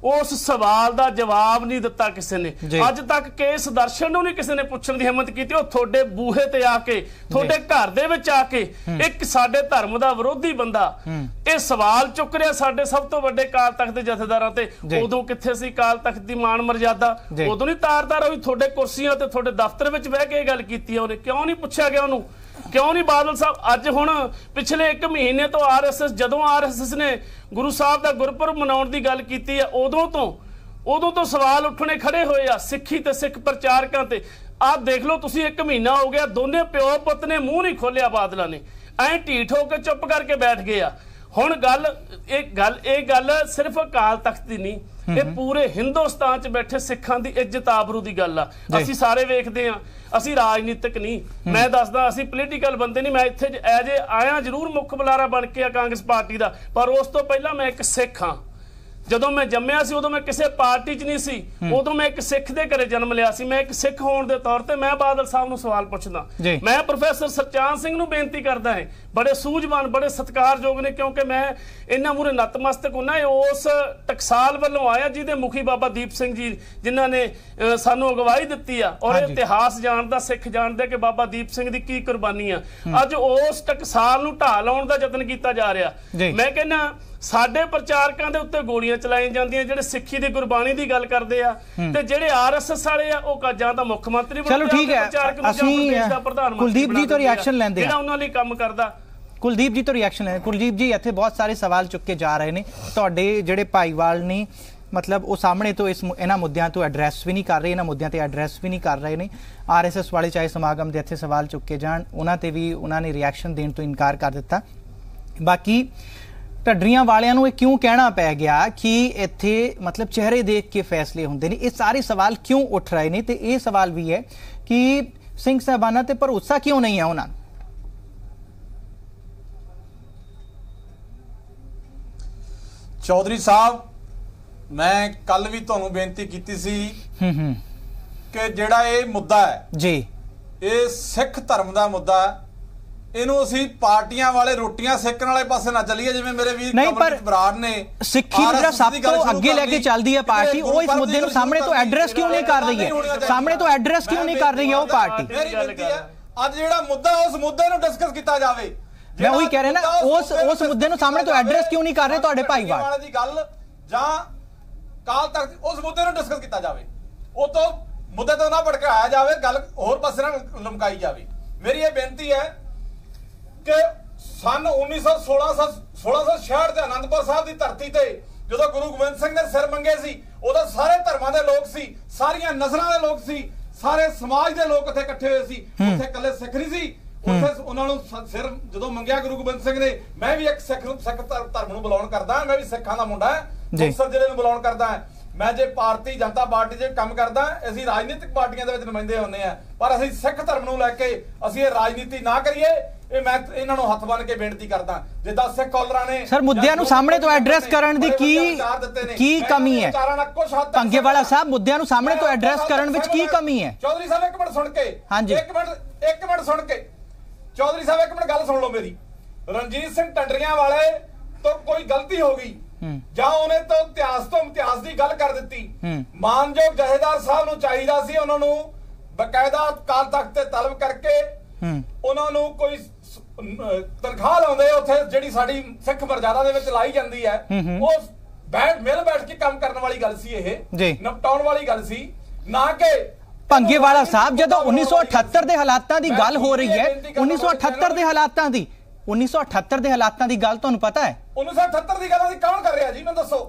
ਉਸ ਸਵਾਲ ਦਾ ਜਵਾਬ ਨਹੀਂ ਦਿੱਤਾ ਕਿਸੇ ਨੇ। ਅੱਜ ਤੱਕ ਕੇ ਸੁਦਰਸ਼ਨ ਨੂੰ ਨਹੀਂ ਕਿਸੇ ਨੇ ਪੁੱਛਣ ਦੀ ਹਿੰਮਤ ਕੀਤੀ। ਉਹ ਤੁਹਾਡੇ ਬੂਹੇ ਤੇ ਆ ਕੇ, ਤੁਹਾਡੇ ਘਰ ਦੇ ਵਿੱਚ ਆ ਕੇ, ਇੱਕ ਸਾਡੇ ਧਰਮ ਦਾ ਵਿਰੋਧੀ ਬੰਦਾ ਇਹ ਸਵਾਲ ਚੁੱਕ ਰਿਹਾ ਸਾਡੇ ਸਭ ਤੋਂ ਵੱਡੇ ਅਕਾਲ ਤਖਤ ਦੇ ਜਥੇਦਾਰਾਂ ਤੇ। ਉਦੋਂ ਕਿੱਥੇ ਸੀ ਅਕਾਲ ਤਖਤ ਦੀ ਮਾਣ ਮਰਜ਼ਾਦਾ? ਉਦੋਂ ਨਹੀਂ ਤਾਰਦਾਰ ਹੋਈ, ਤੁਹਾਡੇ ਕੁਰਸੀਆਂ ਤੇ, ਤੁਹਾਡੇ ਦਫ਼ਤਰ ਵਿੱਚ ਬਹਿ ਕੇ ਇਹ ਗੱਲ ਕੀਤੀ। ਉਹਨੇ ਕਿਉਂ ਨਹੀਂ ਪੁੱਛਿਆ ਗਿਆ ਉਹਨੂੰ? ਕਿਉਂ ਨਹੀਂ ਬਾਦਲ ਸਾਹਿਬ? ਅੱਜ ਹੁਣ ਪਿਛਲੇ 1 ਮਹੀਨੇ ਤੋਂ RSS, ਜਦੋਂ RSS ਨੇ ਗੁਰੂ ਸਾਹਿਬ ਦਾ ਗੁਰਪੁਰਬ ਮਨਾਉਣ ਦੀ ਗੱਲ ਕੀਤੀ ਹੈ, ਉਦੋਂ ਤੋਂ ਸਵਾਲ ਉੱਠਣੇ ਖੜੇ ਹੋਏ ਆ ਸਿੱਖੀ ਤੇ ਸਿੱਖ ਪ੍ਰਚਾਰਕਾਂ ਤੇ। ਆਹ ਦੇਖ ਲਓ ਤੁਸੀਂ, 1 ਮਹੀਨਾ ਹੋ ਗਿਆ, ਦੋਨੇ ਪਿਓ ਪੁੱਤ ਨੇ ਮੂੰਹ ਨਹੀਂ ਖੋਲਿਆ ਬਾਦਲਾਂ ਨੇ, ਐਂ ਢੀਠ ਹੋ ਕੇ ਚੁੱਪ ਕਰਕੇ ਬੈਠ ਗਏ ਆ। ਹੁਣ ਇਹ ਗੱਲ ਸਿਰਫ ਅਕਾਲ ਤਖਤ ਦੀ ਨਹੀਂ, ਇਹ ਪੂਰੇ ਹਿੰਦੁਸਤਾਨ 'ਚ ਬੈਠੇ ਸਿੱਖਾਂ ਦੀ ਇੱਜ਼ਤ ਆਬਰੂ ਦੀ ਗੱਲ ਆ। ਅਸੀਂ ਸਾਰੇ ਵੇਖਦੇ ਆ, ਅਸੀਂ ਰਾਜਨੀਤਿਕ ਨਹੀਂ, ਮੈਂ ਦੱਸਦਾ ਅਸੀਂ ਪੋਲੀਟੀਕਲ ਬੰਦੇ ਨਹੀਂ। ਮੈਂ ਇੱਥੇ ਐਜ ਆਇਆ ਜ਼ਰੂਰ ਮੁੱਖ ਬੁਲਾਰਾ ਬਣ ਕੇ ਆ ਕਾਂਗਰਸ ਪਾਰਟੀ ਦਾ, ਪਰ ਉਸ ਤੋਂ ਪਹਿਲਾਂ ਮੈਂ ਇੱਕ ਸਿੱਖ ਹਾਂ। ਜਦੋਂ ਮੈਂ ਜੰਮਿਆ ਸੀ ਉਦੋਂ ਮੈਂ ਕਿਸੇ ਪਾਰਟੀ 'ਚ ਨਹੀਂ ਸੀ, ਉਦੋਂ ਮੈਂ ਇੱਕ ਸਿੱਖ ਦੇ ਘਰੇ ਜਨਮ ਲਿਆ ਸੀ। ਮੈਂ ਇੱਕ ਸਿੱਖ ਹੋਣ ਦੇ ਤੌਰ ਤੇ ਮੈਂ ਬਾਦਲ ਸਾਹਿਬ ਨੂੰ ਸਵਾਲ ਪੁੱਛਦਾ। ਮੈਂ ਪ੍ਰੋਫੈਸਰ ਸਰਚਾਨ ਸਿੰਘ ਨੂੰ ਬੇਨਤੀ ਕਰਦਾ ਹੈ, ਬੜੇ ਸੂਝਵਾਨ, ਬੜੇ ਸਤਿਕਾਰਯੋਗ ਨੇ, ਕਿਉਂਕਿ ਮੈਂ ਇਹਨਾਂ ਮੂਹਰੇ ਨਤਮਸਤਕ ਹੁੰਨਾ। ਉਸ ਟਕਸਾਲ ਵੱਲੋਂ ਆਇਆ ਜਿਹਦੇ ਮੁਖੀ ਬਾਬਾ ਦੀਪ ਸਿੰਘ ਜੀ, ਜਿਨ੍ਹਾਂ ਨੇ ਸਾਨੂੰ ਅਗਵਾਈ ਦਿੱਤੀ ਆ, ਔਰ ਇਤਿਹਾਸ ਜਾਣਦਾ, ਸਿੱਖ ਜਾਣਦੇ ਕਿ ਬਾਬਾ ਦੀਪ ਸਿੰਘ ਦੀ ਕੀ ਕੁਰਬਾਨੀ ਆ। ਅੱਜ ਉਸ ਟਕਸਾਲ ਨੂੰ ਢਾਹ ਲਾਉਣ ਦਾ ਯਤਨ ਕੀਤਾ ਜਾ ਰਿਹਾ। ਮੈਂ ਕਹਿੰਦਾ ਸਾਡੇ ਪ੍ਰਚਾਰਕਾਂ ਦੇ ਉੱਤੇ ਗੋਲੀਆਂ ਚਲਾਈਆਂ ਜਾਂਦੀਆਂ ਜਿਹੜੇ ਸਿੱਖੀ ਦੀ ਗੁਰਬਾਣੀ ਦੀ ਗੱਲ ਕਰਦੇ ਆ, ਤੇ ਜਿਹੜੇ RSS ਵਾਲੇ ਆ ਉਹ ਜਾਂ ਤਾਂ ਮੁੱਖ ਮੰਤਰੀ ਬਣਦੇ ਆ, ਚਲੋ ਠੀਕ ਹੈ, ਅਸੀਂ ਕੁਲਦੀਪ ਜੀ ਤੋਂ ਰਿਐਕਸ਼ਨ ਲੈਂਦੇ ਆ, ਜਿਹੜਾ ਉਹਨਾਂ ਲਈ ਕੰਮ ਕਰਦਾ। ਕੁਲਦੀਪ ਜੀ ਤੋਂ ਰਿਐਕਸ਼ਨ ਲੈਂਦੇ। ਕੁਲਦੀਪ ਜੀ, ਇੱਥੇ ਬਹੁਤ ਸਾਰੇ ਸਵਾਲ ਚੁੱਕੇ ਜਾ ਰਹੇ ਨੇ, ਤੁਹਾਡੇ ਜਿਹੜੇ ਭਾਈਵਾਲ ਨੇ, ਮਤਲਬ ਉਹ ਸਾਹਮਣੇ ਤੋਂ ਇਹਨਾਂ ਮੁੱਦਿਆਂ ਤੋਂ ਐਡਰੈਸ ਵੀ ਨਹੀਂ ਕਰ ਰਹੇ, ਇਹਨਾਂ ਮੁੱਦਿਆਂ ਤੇ ਐਡਰੈਸ ਵੀ ਨਹੀਂ ਕਰ ਰਹੇ ਨੇ। RSS ਵਾਲੇ ਚਾਹੇ ਸਮਾਗਮ ਦੇ ਇੱਥੇ ਸਵਾਲ ਚੁੱਕੇ ਜਾਣ, ਉਹਨਾਂ ਤੇ ਵੀ ਉਹਨਾਂ ਨੇ ਰਿਐਕਸ਼ਨ ਦੇਣ ਤੋਂ ਇਨਕਾਰ ਕਰ ਦਿੱਤਾ। ਬਾਕੀ ਢੱਡਰੀਆਂ ਵਾਲਿਆਂ ਨੂੰ ਇਹ ਕਿਉਂ ਕਹਿਣਾ ਪੈ ਗਿਆ ਕਿ ਇੱਥੇ ਮਤਲਬ ਚਿਹਰੇ ਦੇਖ ਕੇ ਫੈਸਲੇ ਹੁੰਦੇ ਨੇ? ਇਹ ਸਾਰੇ ਸਵਾਲ ਕਿਉਂ ਉੱਠ ਰਹੇ ਨੇ? ਤੇ ਇਹ ਸਵਾਲ ਵੀ ਹੈ ਕਿ ਸਿੰਘ ਸਾਹਿਬਾਨਾਂ ਤੇ ਭਰੋਸਾ ਕਿਉਂ ਨਹੀਂ ਹੈ ਉਹਨਾਂ ਨੂੰ? ਚੌਧਰੀ ਸਾਹਿਬ, ਮੈਂ ਕੱਲ ਵੀ ਤੁਹਾਨੂੰ ਬੇਨਤੀ ਕੀਤੀ ਸੀ ਕਿ ਜਿਹੜਾ ਇਹ ਮੁੱਦਾ ਹੈ ਜੀ, ਇਹ ਸਿੱਖ ਧਰਮ ਦਾ ਮੁੱਦਾ ਹੈ, ਇਹਨੂੰ ਅਸੀਂ ਪਾਰਟੀਆਂ ਵਾਲੇ ਰੋਟੀਆਂ ਸੇਕਣ ਵਾਲੇ ਪਾਸੇ ਨਾ ਚੱਲੀਏ, ਜਿਵੇਂ ਮੇਰੇ ਵੀਰ ਕਮਲਜੀਤ ਬਰਾੜ ਨੇ। ਸਿੱਖੀ ਨੂੰ ਜਿਹੜਾ ਸਭ ਤੋਂ ਅੱਗੇ ਲੈ ਕੇ ਚੱਲਦੀ ਹੈ ਪਾਰਟੀ, ਉਹ ਇਸ ਮੁੱਦੇ ਨੂੰ ਸਾਹਮਣੇ ਤੋਂ ਐਡਰੈਸ ਕਿਉਂ ਨਹੀਂ ਕਰ ਰਹੀ ਹੈ? ਸਾਹਮਣੇ ਤੋਂ ਐਡਰੈਸ ਕਿਉਂ ਨਹੀਂ ਕਰ ਰਹੀ ਹੈ ਉਹ ਪਾਰਟੀ? ਅੱਜ ਜਿਹੜਾ ਮੁੱਦਾ, ਉਸ ਮੁੱਦੇ ਨੂੰ ਡਿਸਕਸ ਕੀਤਾ ਜਾਵੇ। ਮੈਂ ਉਹੀ ਕਹਿ ਰਿਹਾ ਨਾ, ਉਸ ਮੁੱਦੇ ਨੂੰ ਸਾਹਮਣੇ ਤੋਂ ਐਡਰੈਸ ਕਿਉਂ ਨਹੀਂ ਕਰ ਰਹੇ ਤੁਹਾਡੇ ਭਾਈਵਾਲ ਦੀ ਗੱਲ, ਜਾਂ ਕਾਲ ਤੱਕ ਉਸ ਮੁੱਦੇ ਨੂੰ ਡਿਸਕਸ ਕੀਤਾ ਜਾਵੇ, ਉਹ ਤੋਂ ਮੁੱਦੇ ਤੋਂ ਨਾ ਭੜਕਾਇਆ ਜਾਵੇ, ਗੱਲ ਹੋਰ ਪਾਸੇ ਨਾਲ ਲਮਕਾਈ ਜਾਵੇ। ਮੇਰੀ ਇਹ ਬੇਨਤੀ ਹੈ ਕਿ ਸਨ 1666 ਦੇ ਅਨੰਦਪੁਰ ਸਾਹਿਬ ਦੀ ਧਰਤੀ ਤੇ ਜਦੋਂ ਗੁਰੂ ਗੋਬਿੰਦ ਸਿੰਘ ਨੇ ਸਿਰ ਮੰਗੇ ਸੀ, ਉਦੋਂ ਸਾਰੇ ਧਰਮਾਂ ਦੇ ਲੋਕ ਸੀ, ਸਾਰੀਆਂ ਨਸਲਾਂ ਦੇ ਲੋਕ ਸੀ, ਸਾਰੇ ਸਮਾਜ ਦੇ ਲੋਕ ਉੱਥੇ ਇਕੱਠੇ ਹੋਏ ਸੀ। ਉੱਥੇ ਇਕੱਲੇ ਸਿੱਖ ਨਹੀਂ ਸੀ, ਉੱਥੇ ਉਹਨਾਂ ਨੂੰ ਸਿਰ ਜਦੋਂ ਮੰਗਿਆ ਗੁਰੂ ਗੋਬਿੰਦ ਸਿੰਘ ਨੇ। ਮੈਂ ਵੀ ਇੱਕ ਸਿੱਖ ਧਰਮ ਨੂੰ ਬਿਲੋਂਗ ਕਰਦਾ, ਮੈਂ ਵੀ ਸਿੱਖਾਂ ਦਾ ਮੁੰਡਾ ਹੈ, ਮੁਕਤਸਰ ਜ਼ਿਲ੍ਹੇ ਨੂੰ ਬਿਲੋਂਗ ਕਰਦਾ ਹੈ। ਮੈਂ ਜੇ ਭਾਰਤੀ ਜਨਤਾ ਪਾਰਟੀ 'ਚ ਕੰਮ ਕਰਦਾ, ਅਸੀਂ ਰਾਜਨੀਤਿਕ ਪਾਰਟੀਆਂ ਦੇ ਵਿੱਚ ਨੁਮਾਇੰਦੇ ਹੁੰਦੇ ਆ, ਪਰ ਅਸੀਂ ਸਿੱਖ ਧਰਮ ਨੂੰ ਲੈ ਕੇ ਅਸੀਂ ਇਹ ਰਾਜਨੀਤੀ ਨਾ ਕਰੀਏ। ਇਹ ਮੈਂ ਇਹਨਾਂ ਨੂੰ ਹੱਥ ਬੰਨ ਕੇ ਬੇਨਤੀ ਕਰਦਾ, ਜਿੱਦਾਂ ਸਿੱਖ ਕਾਲਰਾਂ ਨੇ ਸਰ ਮੁੱਦਿਆਂ ਨੂੰ ਸਾਹਮਣੇ ਤੋਂ ਐਡਰੈਸ ਕਰਨ ਦੀ ਕੀ ਕਮੀ ਹੈ? ਭੰਗੇਵਾਲਾ ਸਾਹਿਬ, ਮੁੱਦਿਆਂ ਨੂੰ ਸਾਹਮਣੇ ਤੋਂ ਐਡਰੈਸ ਕਰਨ ਵਿੱਚ ਕੀ ਕਮੀ ਹੈ? ਚੌਧਰੀ ਸਾਹਿਬ ਇੱਕ ਮਿੰਟ ਸੁਣ ਕੇ, ਹਾਂਜੀ ਇੱਕ ਮਿੰਟ ਸੁਣ ਕੇ, ਚੌਧਰੀ ਸਾਹਿਬ ਇੱਕ ਮਿੰਟ ਗੱਲ ਸੁਣ ਲਓ ਮੇਰੀ। ਰਣਜੀਤ ਸਿੰਘ ਢੱਡਰੀਆਂ ਵਾਲੇ ਤੋਂ ਕੋਈ ਗਲਤੀ ਹੋ ਗਈ ਜਾਂ ਉਹਨੇ ਤੋਂ ਇਤਿਹਾਸ ਦੀ ਗੱਲ ਕਰ ਦਿੱਤੀ, ਮਾਨਯੋਗ ਜਥੇਦਾਰ ਸਾਹਿਬ ਨੂੰ ਚਾਹੀਦਾ ਸੀ ਉਹਨਾਂ ਨੂੰ ਬਕਾਇਦਾ ਅਕਾਲ ਤਖਤ ਤੇ ਤਲਬ ਕਰਕੇ ਉਹਨਾਂ ਨੂੰ ਕੋਈ ਤਨਖਾਹ ਲਾਉਂਦੇ ਉੱਥੇ ਜਿਹੜੀ ਸਾਡੀ ਸਿੱਖ ਮਰਜ਼ਾਦਾ ਦੇ ਵਿੱਚ ਲਾਈ ਜਾਂਦੀ ਹੈ, ਉਹ ਬੈਠ ਕੇ ਕੰਮ ਕਰਨ ਵਾਲੀ ਗੱਲ ਸੀ, ਇਹ ਨਿਪਟਾਉਣ ਵਾਲੀ ਗੱਲ ਸੀ, ਨਾ ਕਿ ਭੰਗੇਵਾਲਾ ਸਾਹਿਬ। ਜਦੋਂ 1978 ਦੇ ਹਾਲਾਤਾਂ ਦੀ ਗੱਲ ਹੋ ਰਹੀ ਹੈ, 1978 ਦੇ ਹਾਲਾਤਾਂ ਦੀ 1978 ਦੇ ਹਾਲਾਤਾਂ ਦੀ ਗੱਲ ਤੁਹਾਨੂੰ ਪਤਾ ਹੈ? 1978 ਦੀ ਗੱਲ ਕੌਣ ਕਰ ਰਿਹਾ ਜੀ, ਮੈਨੂੰ ਦੱਸੋ।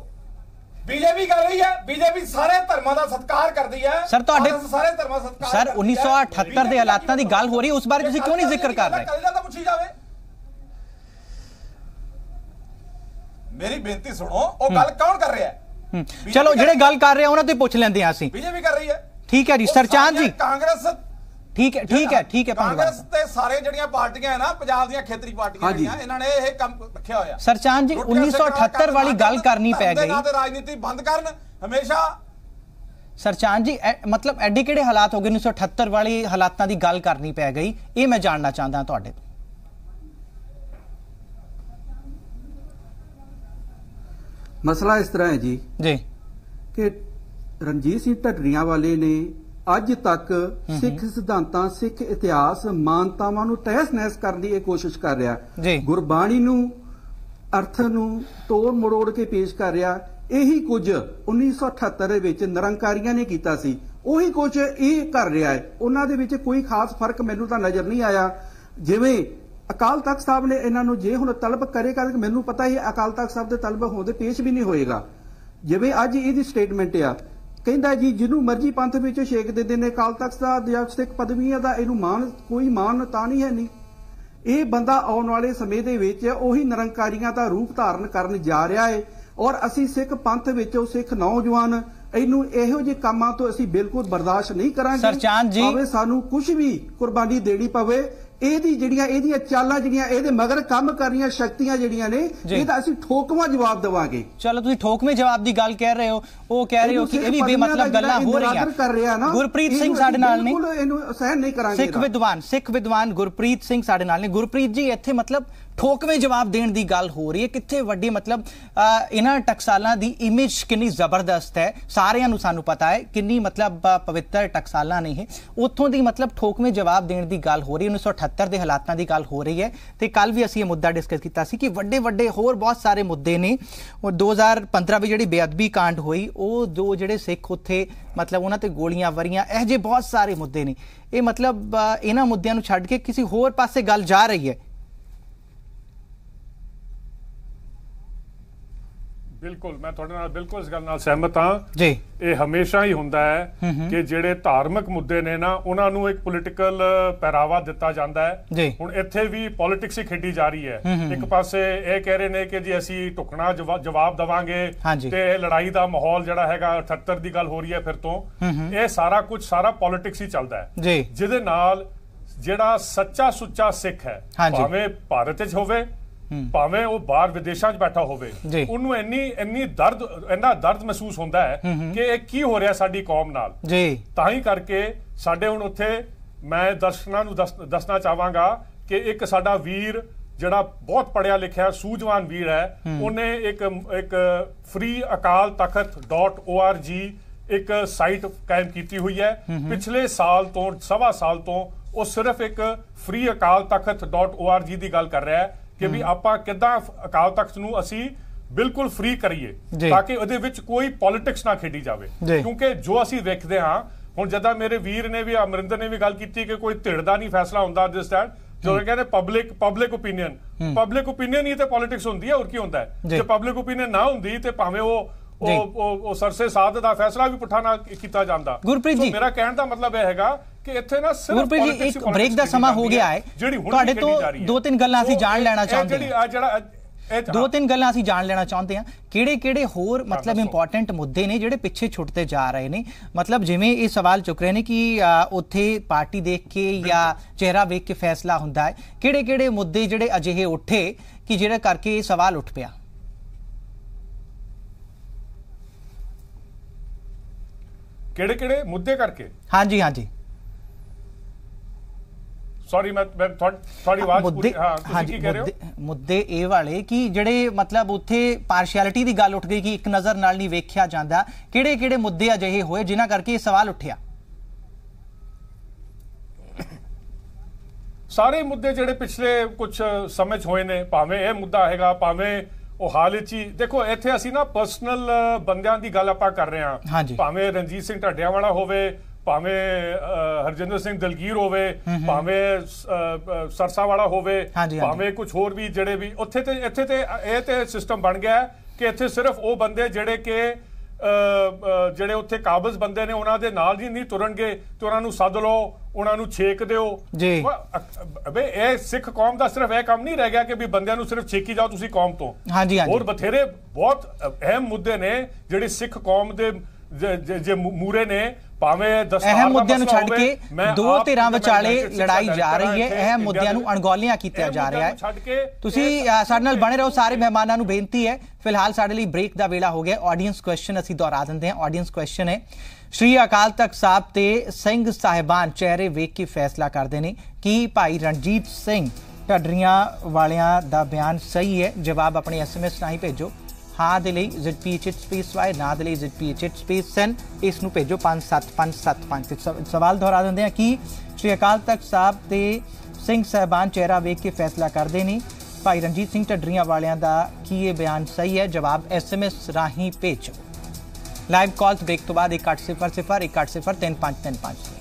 ਬੀਜੇਪੀ ਕਰ ਰਹੀ ਹੈ, ਬੀਜੇਪੀ ਸਾਰੇ ਧਰਮਾਂ ਦਾ ਸਤਿਕਾਰ ਕਰਦੀ ਹੈ ਸਰ। ਤੁਹਾਡੇ ਸਾਰੇ ਧਰਮਾਂ ਦਾ ਸਤਿਕਾਰ ਸਰ 1978 ਦੇ ਹਾਲਾਤਾਂ ਦੀ ਗੱਲ ਹੋ ਰਹੀ ਹੈ, ਉਸ ਬਾਰੇ ਤੁਸੀਂ ਕਿਉਂ ਨਹੀਂ ਜ਼ਿਕਰ ਕਰ ਰਹੇ? ਤਾਂ ਪੁੱਛੀ ਜਾਵੇ। ਮੇਰੀ ਬੇਨਤੀ ਸੁਣੋ, ਉਹ ਗੱਲ ਕੌਣ ਕਰ ਰਿਹਾ ਹੈ? ਚਲੋ ਜਿਹੜੇ ਗੱਲ ਕਰ ਰਹੇ ਆ ਉਹਨਾਂ ਤੋਂ ਪੁੱਛ ਲੈਂਦੇ ਆ ਅਸੀਂ। ਬੀਜੇਪੀ ਕਰ ਰਹੀ ਹੈ, ਠੀਕ ਹੈ ਜੀ। ਸਰਚਾਂਦ ਜੀ, ਕਾਂਗਰਸ, ਠੀਕ ਹੈ ਕਾਂਗਰਸ ਤੇ ਸਾਰੇ ਜਿਹੜੀਆਂ ਪਾਰਟੀਆਂ ਹੈ ਨਾ ਪੰਜਾਬ ਦੀਆਂ ਖੇਤਰੀ ਪਾਰਟੀਆਂ ਜਿਹੜੀਆਂ, ਇਹਨਾਂ ਨੇ ਇਹ ਕੰਮ ਰੱਖਿਆ ਹੋਇਆ। ਸਰਚਾਂਦ ਜੀ 1978 ਵਾਲੀ ਗੱਲ ਕਰਨੀ ਪੈ ਗਈ, ਰਾਜਨੀਤੀ ਬੰਦ ਕਰਨ ਹਮੇਸ਼ਾ। ਸਰਚਾਂਦ ਜੀ ਮਤਲਬ ਐਡੇ ਕਿਹੜੇ ਹਾਲਾਤ ਹੋ ਗਏ 1978 ਵਾਲੀ ਹਾਲਾਤਾਂ ਦੀ ਗੱਲ ਕਰਨੀ ਪੈ ਗਈ, ਇਹ ਮੈਂ ਜਾਣਨਾ ਚਾਹੁੰਦਾ ਤੁਹਾਡੇ ਤੋਂ। ਮਸਲਾ ਇਸ ਤਰ੍ਹਾਂ ਹੈ ਜੀ ਕਿ ਰਣਜੀਤ ਸਿੰਘ ਢੱਡਰੀਆਂ ਵਾਲੇ ਨੇ ਅੱਜ ਤੱਕ ਸਿੱਖ ਸਿਧਾਂਤਾਂ, ਸਿੱਖ ਇਤਿਹਾਸ, ਮਾਨਤਾਵਾਂ ਨੂੰ ਤਹਿਸ-ਨਹਿਸ ਕਰਨ ਦੀ ਇਹ ਕੋਸ਼ਿਸ਼ ਕਰ ਰਿਹਾ, ਗੁਰਬਾਣੀ ਨੂੰ ਅਰਥ ਨੂੰ ਤੋੜ ਮਰੋੜ ਕੇ ਪੇਸ਼ ਕਰ ਰਿਹਾ। ਇਹੀ ਕੁਝ 1978 ਦੇ ਵਿੱਚ ਨਿਰੰਕਾਰੀਆਂ ਨੇ ਕੀਤਾ ਸੀ, ਉਹੀ ਕੁਝ ਇਹ ਕਰ ਰਿਹਾ ਹੈ। ਉਹਨਾਂ ਦੇ ਵਿੱਚ ਕੋਈ ਖਾਸ ਫਰਕ ਮੈਨੂੰ ਤਾਂ ਨਜ਼ਰ ਨਹੀਂ ਆਇਆ। ਜਿਵੇਂ ਅਕਾਲ ਤਖਤ ਸਾਹਿਬ ਨੇ ਇਹਨਾਂ ਨੂੰ ਜੇ ਹੁਣ ਤਲਬ ਕਰੇਗਾ, ਮੈਨੂੰ ਪਤਾ ਹੀ ਅਕਾਲ ਤਖਤ ਸਾਹਿਬ ਦੇ ਤਲਬ ਹੋਣ ਦੇ ਪੇਸ਼ ਵੀ ਨਹੀਂ ਹੋਏਗਾ। ਜਿਵੇਂ ਅੱਜ ਇਹਦੀ ਸਟੇਟਮੈਂਟ ਆ, ਕਹਿੰਦਾ ਜੀ ਜਿਹਨੂੰ ਮਰਜ਼ੀ ਪੰਥ ਵਿੱਚੋਂ ਛੇਕ ਦਿੰਦੇ ਨੇ, ਅਕਾਲ ਤਖਤ ਦਾ ਜਾਂ ਸਿੱਖ ਪਦਵੀਆਂ ਦਾ ਇਹਨੂੰ ਕੋਈ ਮਾਣ ਤਾਂ ਨਹੀਂ ਹੈ। ਨਹੀਂ, ਇਹ ਬੰਦਾ ਆਉਣ ਵਾਲੇ ਸਮੇਂ ਦੇ ਵਿੱਚ ਉਹੀ ਨਿਰੰਕਾਰੀਆਂ ਦਾ ਰੂਪ ਧਾਰਨ ਕਰਨ ਜਾ ਰਿਹਾ ਹੈ। ਔਰ ਅਸੀਂ ਸਿੱਖ ਪੰਥ ਵਿੱਚੋਂ ਸਿੱਖ ਨੌਜਵਾਨ ਇਹਨੂੰ ਇਹੋ ਜਿਹੇ ਕੰਮਾਂ ਤੋਂ ਅਸੀਂ ਬਿਲਕੁਲ ਬਰਦਾਸ਼ਤ ਨਹੀਂ ਕਰਾਂਗੇ, ਭਾਵੇਂ ਸਾਨੂੰ ਕੁਝ ਵੀ ਕੁਰਬਾਨੀ ਦੇਣੀ ਪਵੇ। ਇਹਦੀਆਂ ਚਾਲਾਂ ਜਿਹੜੀਆਂ ਇਹਦੇ ਮਗਰ ਕੰਮ ਕਰ ਰਹੀਆਂ ਸ਼ਕਤੀਆਂ ਜਿਹੜੀਆਂ ਨੇ, ਇਹਦਾ ਅਸੀਂ ਠੋਕਵਾਂ ਜਵਾਬ ਦੇਵਾਂਗੇ। ਚਲੋ ਤੁਸੀਂ ਠੋਕਵੇਂ ਜਵਾਬ ਦੀ ਗੱਲ ਕਹਿ ਰਹੇ ਹੋ, ਉਹ ਕਹਿ ਰਹੇ ਹੋ ਕਿ ਇਹ ਵੀ ਬੇਮਤਲਬ ਗੱਲਾਂ ਹੋ ਰਹੀਆਂ। ਗੁਰਪ੍ਰੀਤ ਸਿੰਘ ਸਾਡੇ ਨਾਲ ਨੇ, ਇਹਨੂੰ ਸਹਿਣ ਨਹੀਂ ਕਰਾਂਗੇ। ਸਿੱਖ ਵਿਦਵਾਨ ਗੁਰਪ੍ਰੀਤ ਸਿੰਘ ਸਾਡੇ ਨਾਲ ਨੇ। ਗੁਰਪ੍ਰੀਤ ਜੀ, ਇੱਥੇ ਮਤਲਬ ਠੋਕਵੇਂ ਜਵਾਬ ਦੇਣ ਦੀ ਗੱਲ ਹੋ ਰਹੀ ਹੈ, ਕਿੱਥੇ ਵੱਡੀ ਮਤਲਬ ਇਹਨਾਂ ਟਕਸਾਲਾਂ ਦੀ ਇਮੇਜ ਕਿੰਨੀ ਜ਼ਬਰਦਸਤ ਹੈ, ਸਾਰਿਆਂ ਨੂੰ ਸਾਨੂੰ ਪਤਾ ਹੈ ਕਿੰਨੀ ਮਤਲਬ ਪਵਿੱਤਰ ਟਕਸਾਲਾਂ ਨੇ ਇਹ, ਉੱਥੋਂ ਦੀ ਮਤਲਬ ਠੋਕਵੇਂ ਜਵਾਬ ਦੇਣ ਦੀ ਗੱਲ ਹੋ ਰਹੀ ਹੈ। 1978 ਦੇ ਹਾਲਾਤਾਂ ਦੀ ਗੱਲ ਹੋ ਰਹੀ ਹੈ ਤੇ ਕੱਲ ਵੀ ਅਸੀਂ ਇਹ ਮੁੱਦਾ ਡਿਸਕਸ ਕੀਤਾ ਸੀ ਕਿ ਵੱਡੇ ਹੋਰ ਬਹੁਤ ਸਾਰੇ ਮੁੱਦੇ ਨੇ। ਉਹ 2015 ਵਿੱਚ ਜਿਹੜੀ ਬੇਅਦਬੀ ਕਾਂਡ ਹੋਈ, ਉਹ ਜੋ ਜਿਹੜੇ ਸਿੱਖ ਉੱਥੇ ਮਤਲਬ ਉਹਨਾਂ ਤੇ ਗੋਲੀਆਂ ਵਰੀਆਂ, ਇਹ ਜਿਹੇ ਬਹੁਤ ਸਾਰੇ ਮੁੱਦੇ ਨੇ। ਇਹ ਮਤਲਬ ਇਹਨਾਂ ਮੁੱਦਿਆਂ ਨੂੰ ਛੱਡ ਕੇ ਕਿਸੇ ਹੋਰ ਪਾਸੇ ਗੱਲ ਜਾ ਰਹੀ ਹੈ। ਬਿਲਕੁਲ, ਮੈਂ ਤੁਹਾਡੇ ਨਾਲ ਬਿਲਕੁਲ ਇਸ ਗੱਲ ਨਾਲ ਸਹਿਮਤ ਹਾਂ ਜੀ। ਇਹ ਹਮੇਸ਼ਾ ਹੀ ਹੁੰਦਾ ਹੈ ਕਿ ਜਿਹੜੇ ਧਾਰਮਿਕ ਮੁੱਦੇ ਨੇ ਨਾ, ਉਹਨਾਂ ਨੂੰ ਇੱਕ ਪੋਲੀਟੀਕਲ ਪਹਿਰਾਵਾ ਦਿੱਤਾ ਜਾਂਦਾ ਹੈ। ਹੁਣ ਇੱਥੇ ਵੀ ਪੋਲਿਟਿਕਸ ਹੀ ਖੇਡੀ ਜਾ ਰਹੀ ਹੈ। ਇੱਕ ਪਾਸੇ ਇਹ ਕਹਿ ਰਹੇ ਨੇ ਕਿ ਜੀ ਅਸੀਂ ਢੁਕਣਾ ਜਵਾਬ ਦੇਵਾਂਗੇ ਤੇ ਇਹ ਲੜਾਈ ਦਾ ਮਾਹੌਲ ਜਿਹੜਾ ਹੈਗਾ 78 ਦੀ ਗੱਲ ਹੋ ਰਹੀ ਹੈ ਫਿਰ ਤੋਂ, ਇਹ ਸਾਰਾ ਕੁਝ ਸਾਰਾ ਪੋਲਿਟਿਕਸ ਹੀ ਚੱਲਦਾ ਹੈ, ਜਿਹਦੇ ਨਾਲ ਜਿਹੜਾ ਸੱਚਾ ਸੁੱਚਾ ਸਿੱਖ ਹੈ, ਭਾਵੇਂ ਭਾਰਤ ਵਿੱਚ ਹੋਵੇ ਭਾਵੇਂ ਉਹ ਬਾਹਰ ਵਿਦੇਸ਼ਾਂ 'ਚ ਬੈਠਾ ਹੋਵੇ, ਉਹਨੂੰ ਇੰਨਾ ਦਰਦ ਮਹਿਸੂਸ ਹੁੰਦਾ ਹੈ ਕਿ ਇਹ ਕੀ ਹੋ ਰਿਹਾ ਸਾਡੀ ਕੌਮ ਨਾਲ। ਤਾਂ ਹੀ ਕਰਕੇ ਸਾਡੇ ਹੁਣ ਉੱਥੇ ਮੈਂ ਦਰਸ਼ਕਾਂ ਨੂੰ ਦੱਸਣਾ ਚਾਹਾਂਗਾ ਕਿ ਇੱਕ ਸਾਡਾ ਵੀਰ ਜਿਹੜਾ ਬਹੁਤ ਪੜਿਆ ਲਿਖਿਆ ਸੂਝਵਾਨ ਵੀਰ ਹੈ, ਉਹਨੇ ਇੱਕ free ਅਕਾਲ ਤਖਤ.org ਇੱਕ ਸਾਈਟ ਕਾਇਮ ਕੀਤੀ ਹੋਈ ਹੈ। ਪਿਛਲੇ ਸਾਲ ਤੋਂ ਸਵਾ ਸਾਲ ਤੋਂ ਉਹ ਸਿਰਫ ਇੱਕ free ਅਕਾਲ ਤਖਤ.org ਦੀ ਗੱਲ ਕਰ ਰਿਹਾ ਹੈ ਕਿ ਵੀ ਆਪਾਂ ਕਿੱਦਾਂ ਅਕਾਲ ਤਖਤ ਨੂੰ ਅਸੀਂ ਬਿਲਕੁਲ ਫ੍ਰੀ ਕਰੀਏ ਤਾਂ ਕਿ ਉਹਦੇ ਵਿੱਚ ਕੋਈ ਪੋਲਿਟਿਕਸ ਨਾ ਖੇਡੀ ਜਾਵੇ। ਕਿਉਂਕਿ ਜੋ ਅਸੀਂ ਵੇਖਦੇ ਹਾਂ ਹੁਣ, ਜਦਾਂ ਮੇਰੇ ਵੀਰ ਨੇ ਵੀ, ਅਮਰਿੰਦਰ ਨੇ ਵੀ ਗੱਲ ਕੀਤੀ ਕਿ ਕੋਈ ਧਿਰ ਦਾ ਨਹੀਂ ਫੈਸਲਾ ਹੁੰਦਾ ਜਿਸ ਟਾਈਮ, ਜੋ ਕਹਿੰਦੇ ਪਬਲਿਕ ਓਪੀਨੀਅਨ ਹੀ ਤੇ ਪੋਲਿਟਿਕਸ ਹੁੰਦੀ ਹੈ, ਹੋਰ ਕੀ ਹੁੰਦਾ ਹੈ। ਜੇ ਪਬਲਿਕ ਓਪੀਨੀਅਨ ਨਾ ਹੁੰਦੀ ਤੇ ਭਾਵੇਂ ਉਹ ਸਰਸੇ ਸਾਧ ਦਾ ਫੈਸਲਾ ਵੀ ਪੁੱਠਾ ਨਾ ਕੀਤਾ ਜਾਂਦਾ। ਗੁਰਪ੍ਰੀਤ ਜੀ, ਮੇਰਾ ਕਹਿਣ ਦਾ ਮਤਲਬ ਇਹ ਹੈਗਾ ਕਿ ਇੱਥੇ ਨਾ ਸਿਰਫ ਗੁਰਪ੍ਰੀਤ ਜੀ ਇੱਕ ਬ੍ਰੇਕ ਦਾ ਸਮਾਂ ਹੋ ਗਿਆ ਹੈ, ਤੁਹਾਡੇ ਤੋਂ ਦੋ ਤਿੰਨ ਗੱਲਾਂ ਅਸੀਂ ਜਾਣ ਲੈਣਾ ਚਾਹੁੰਦੇ ਹਾਂ। दो तीन गल्लां ਅਸੀਂ ਜਾਣ ਲੈਣਾ ਚਾਹੁੰਦੇ ਹਾਂ ਕਿਹੜੇ ਹੋਰ ਮਤਲਬ ਇੰਪੋਰਟੈਂਟ ਮੁੱਦੇ ਨੇ ਜਿਹੜੇ ਪਿੱਛੇ ਛੁੱਟਦੇ ਜਾ ਰਹੇ ਨੇ ਮਤਲਬ ਜਿਵੇਂ ਇਹ ਸਵਾਲ ਚੁੱਕ ਰਹੇ ਨੇ ਕਿ ਉੱਥੇ ਪਾਰਟੀ ਦੇਖ ਕੇ ਜਾਂ ਚਿਹਰਾ ਵੇਖ ਕੇ ਫੈਸਲਾ ਹੁੰਦਾ ਹੈ ਕਿਹੜੇ ਮੁੱਦੇ ਜਿਹੜੇ ਅਜਿਹੇ ਉੱਠੇ ਕਿ ਜਿਹੜੇ ਕਰਕੇ ਇਹ ਸਵਾਲ ਉੱਠ ਪਿਆ ਕਿਹੜੇ ਮੁੱਦੇ ਕਰਕੇ ਹਾਂਜੀ ਸੌਰੀ ਮੈਂ ਤੁਹਾਡੀ ਆਵਾਜ਼ ਪੂਰੀ ਤੁਸੀਂ ਕੀ ਕਹਿ ਰਹੇ ਹੋ ਮੁੱਦੇ ਇਹ ਵਾਲੇ ਕਿ ਜਿਹੜੇ ਮਤਲਬ ਉੱਥੇ ਪਾਰਸ਼ੈਲਿਟੀ ਦੀ ਗੱਲ ਉੱਠ ਗਈ ਕਿ ਇੱਕ ਨਜ਼ਰ ਨਾਲ ਨਹੀਂ ਵੇਖਿਆ ਜਾਂਦਾ ਕਿਹੜੇ ਮੁੱਦੇ ਅਜਿਹੇ ਹੋਏ ਜਿਨ੍ਹਾਂ ਕਰਕੇ ਇਹ ਸਵਾਲ ਉੱਠਿਆ ਸਾਰੇ ਮੁੱਦੇ ਜਿਹੜੇ ਪਿਛਲੇ ਕੁਝ ਸਮੇਂ 'ਚ ਹੋਏ ਨੇ ਭਾਵੇਂ ਇਹ ਮੁੱਦਾ ਹੈਗਾ ਭਾਵੇਂ ਉਹ ਹਾਲ ਵਿੱਚ ਹੀ ਦੇਖੋ ਇੱਥੇ ਅਸੀਂ ਨਾ ਪਰਸਨਲ ਬੰਦਿਆਂ ਦੀ ਗੱਲ ਆਪਾਂ ਕਰ ਰਹੇ ਹਾਂ ਭਾਵੇਂ ਰਣਜੀਤ ਸਿੰਘ ਢੱਡਿਆਂਵਾਲਾ ਹੋਵੇ ਭਾਵੇਂ ਹਰਜਿੰਦਰ ਸਿੰਘ ਦਲਗੀਰ ਹੋਵੇ ਭਾਵੇਂ ਸਰਸਾ ਵਾਲਾ ਹੋਵੇ ਭਾਵੇਂ ਕੁਝ ਹੋਰ ਵੀ ਜਿਹੜੇ ਵੀ ਉੱਥੇ ਤੇ ਇੱਥੇ ਤੇ ਇਹ ਤੇ ਸਿਸਟਮ ਬਣ ਗਿਆ ਕਿ ਇੱਥੇ ਸਿਰਫ ਉਹ ਬੰਦੇ ਜਿਹੜੇ ਉੱਥੇ ਕਾਬਜ਼ ਬੰਦੇ ਨੇ ਉਹਨਾਂ ਦੇ ਨਾਲ ਹੀ ਨਹੀਂ ਤੁਰਨਗੇ ਤੇ ਉਹਨਾਂ ਨੂੰ ਸੱਦ ਲਓ ਉਹਨਾਂ ਨੂੰ ਛੇਕ ਦਿਓ ਬਈ ਇਹ ਸਿੱਖ ਕੌਮ ਦਾ ਸਿਰਫ ਇਹ ਕੰਮ ਨਹੀਂ ਰਹਿ ਗਿਆ ਕਿ ਵੀ ਬੰਦਿਆਂ ਨੂੰ ਸਿਰਫ ਛੇਕੀ ਜਾਓ ਤੁਸੀਂ ਕੌਮ ਤੋਂ ਹੋਰ ਬਥੇਰੇ ਬਹੁਤ ਅਹਿਮ ਮੁੱਦੇ ਨੇ ਜਿਹੜੇ ਸਿੱਖ ਕੌਮ ਦੇ ਜੇ ਮੂਰੇ ਨੇ ਭਾਵੇਂ ਅਹਿਮ ਮੁੱਦਿਆਂ ਨੂੰ ਛੱਡ ਕੇ ਦੋ ਧਿਰਾਂ ਵਿਚਾਲੇ ਲੜਾਈ ਜਾ ਰਹੀ ਹੈ ਅਹਿਮ ਮੁੱਦਿਆਂ ਨੂੰ ਅਣਗੌਲਿਆਂ ਕੀਤਾ ਜਾ ਰਿਹਾ ਹੈ ਤੁਸੀਂ ਸਾਡੇ ਨਾਲ ਬਣੇ ਰਹੋ ਸਾਰੇ ਮਹਿਮਾਨਾਂ ਨੂੰ ਬੇਨਤੀ ਹੈ ਫਿਲਹਾਲ ਸਾਡੇ ਲਈ ਬ੍ਰੇਕ ਦਾ ਵੇਲਾ ਹੋ ਗਿਆ ਆਡੀਅנס ਕੁਐਸਚਨ ਅਸੀਂ ਦੁਹਰਾ ਦਿੰਦੇ ਹਾਂ ਆਡੀਅנס ਕੁਐਸਚਨ ਹੈ ਸ਼੍ਰੀ ਅਕਾਲ ਤਖਤ ਸਾਹਿਬ ਤੇ ਸਿੰਘ ਸਾਹਿਬਾਨ ਚਿਹਰੇ ਵੇਖ ਕੇ ਫੈਸਲਾ ਕਰਦੇ ਨੇ ਕਿ ਭਾਈ ਰਣਜੀਤ ਸਿੰਘ ਢੱਡਰੀਆਂ ਵਾਲਿਆਂ ਦਾ ਬਿਆਨ ਸਹੀ ਹੈ ਜਵਾਬ ਆਪਣੇ SMS ਰਾਹੀਂ ਭੇਜੋ हाँ ਦੇ ਲਈ ZPH ਸਪੇਸ Y ਨਾ ਦੇ ਲਈ ZPH ਸਪੇਸ N ਇਸ ਨੂੰ ਭੇਜੋ 57575 ਤੇ ਸਵਾਲ ਦੁਹਰਾ ਦਿੰਦੇ ਹਾਂ ਕਿ ਸ਼੍ਰੀ ਅਕਾਲ ਤਖਤ ਸਾਹਿਬ ਤੇ ਸਿੰਘ ਸਾਹਿਬਾਨ ਚਿਹਰਾ ਵੇਖ ਕੇ ਫੈਸਲਾ ਕਰਦੇ ਨੇ ਭਾਈ ਰਣਜੀਤ ਸਿੰਘ ਢੱਡਰੀਆਂ ਵਾਲਿਆਂ ਦਾ ਕੀ ਇਹ ਬਿਆਨ ਸਹੀ ਹੈ ਜਵਾਬ SMS ਰਾਹੀਂ ਭੇਜੋ ਲਾਈਵ ਕਾਲ ਬ੍ਰੇਕ ਤੋਂ ਬਾਅਦ 1800 1803 535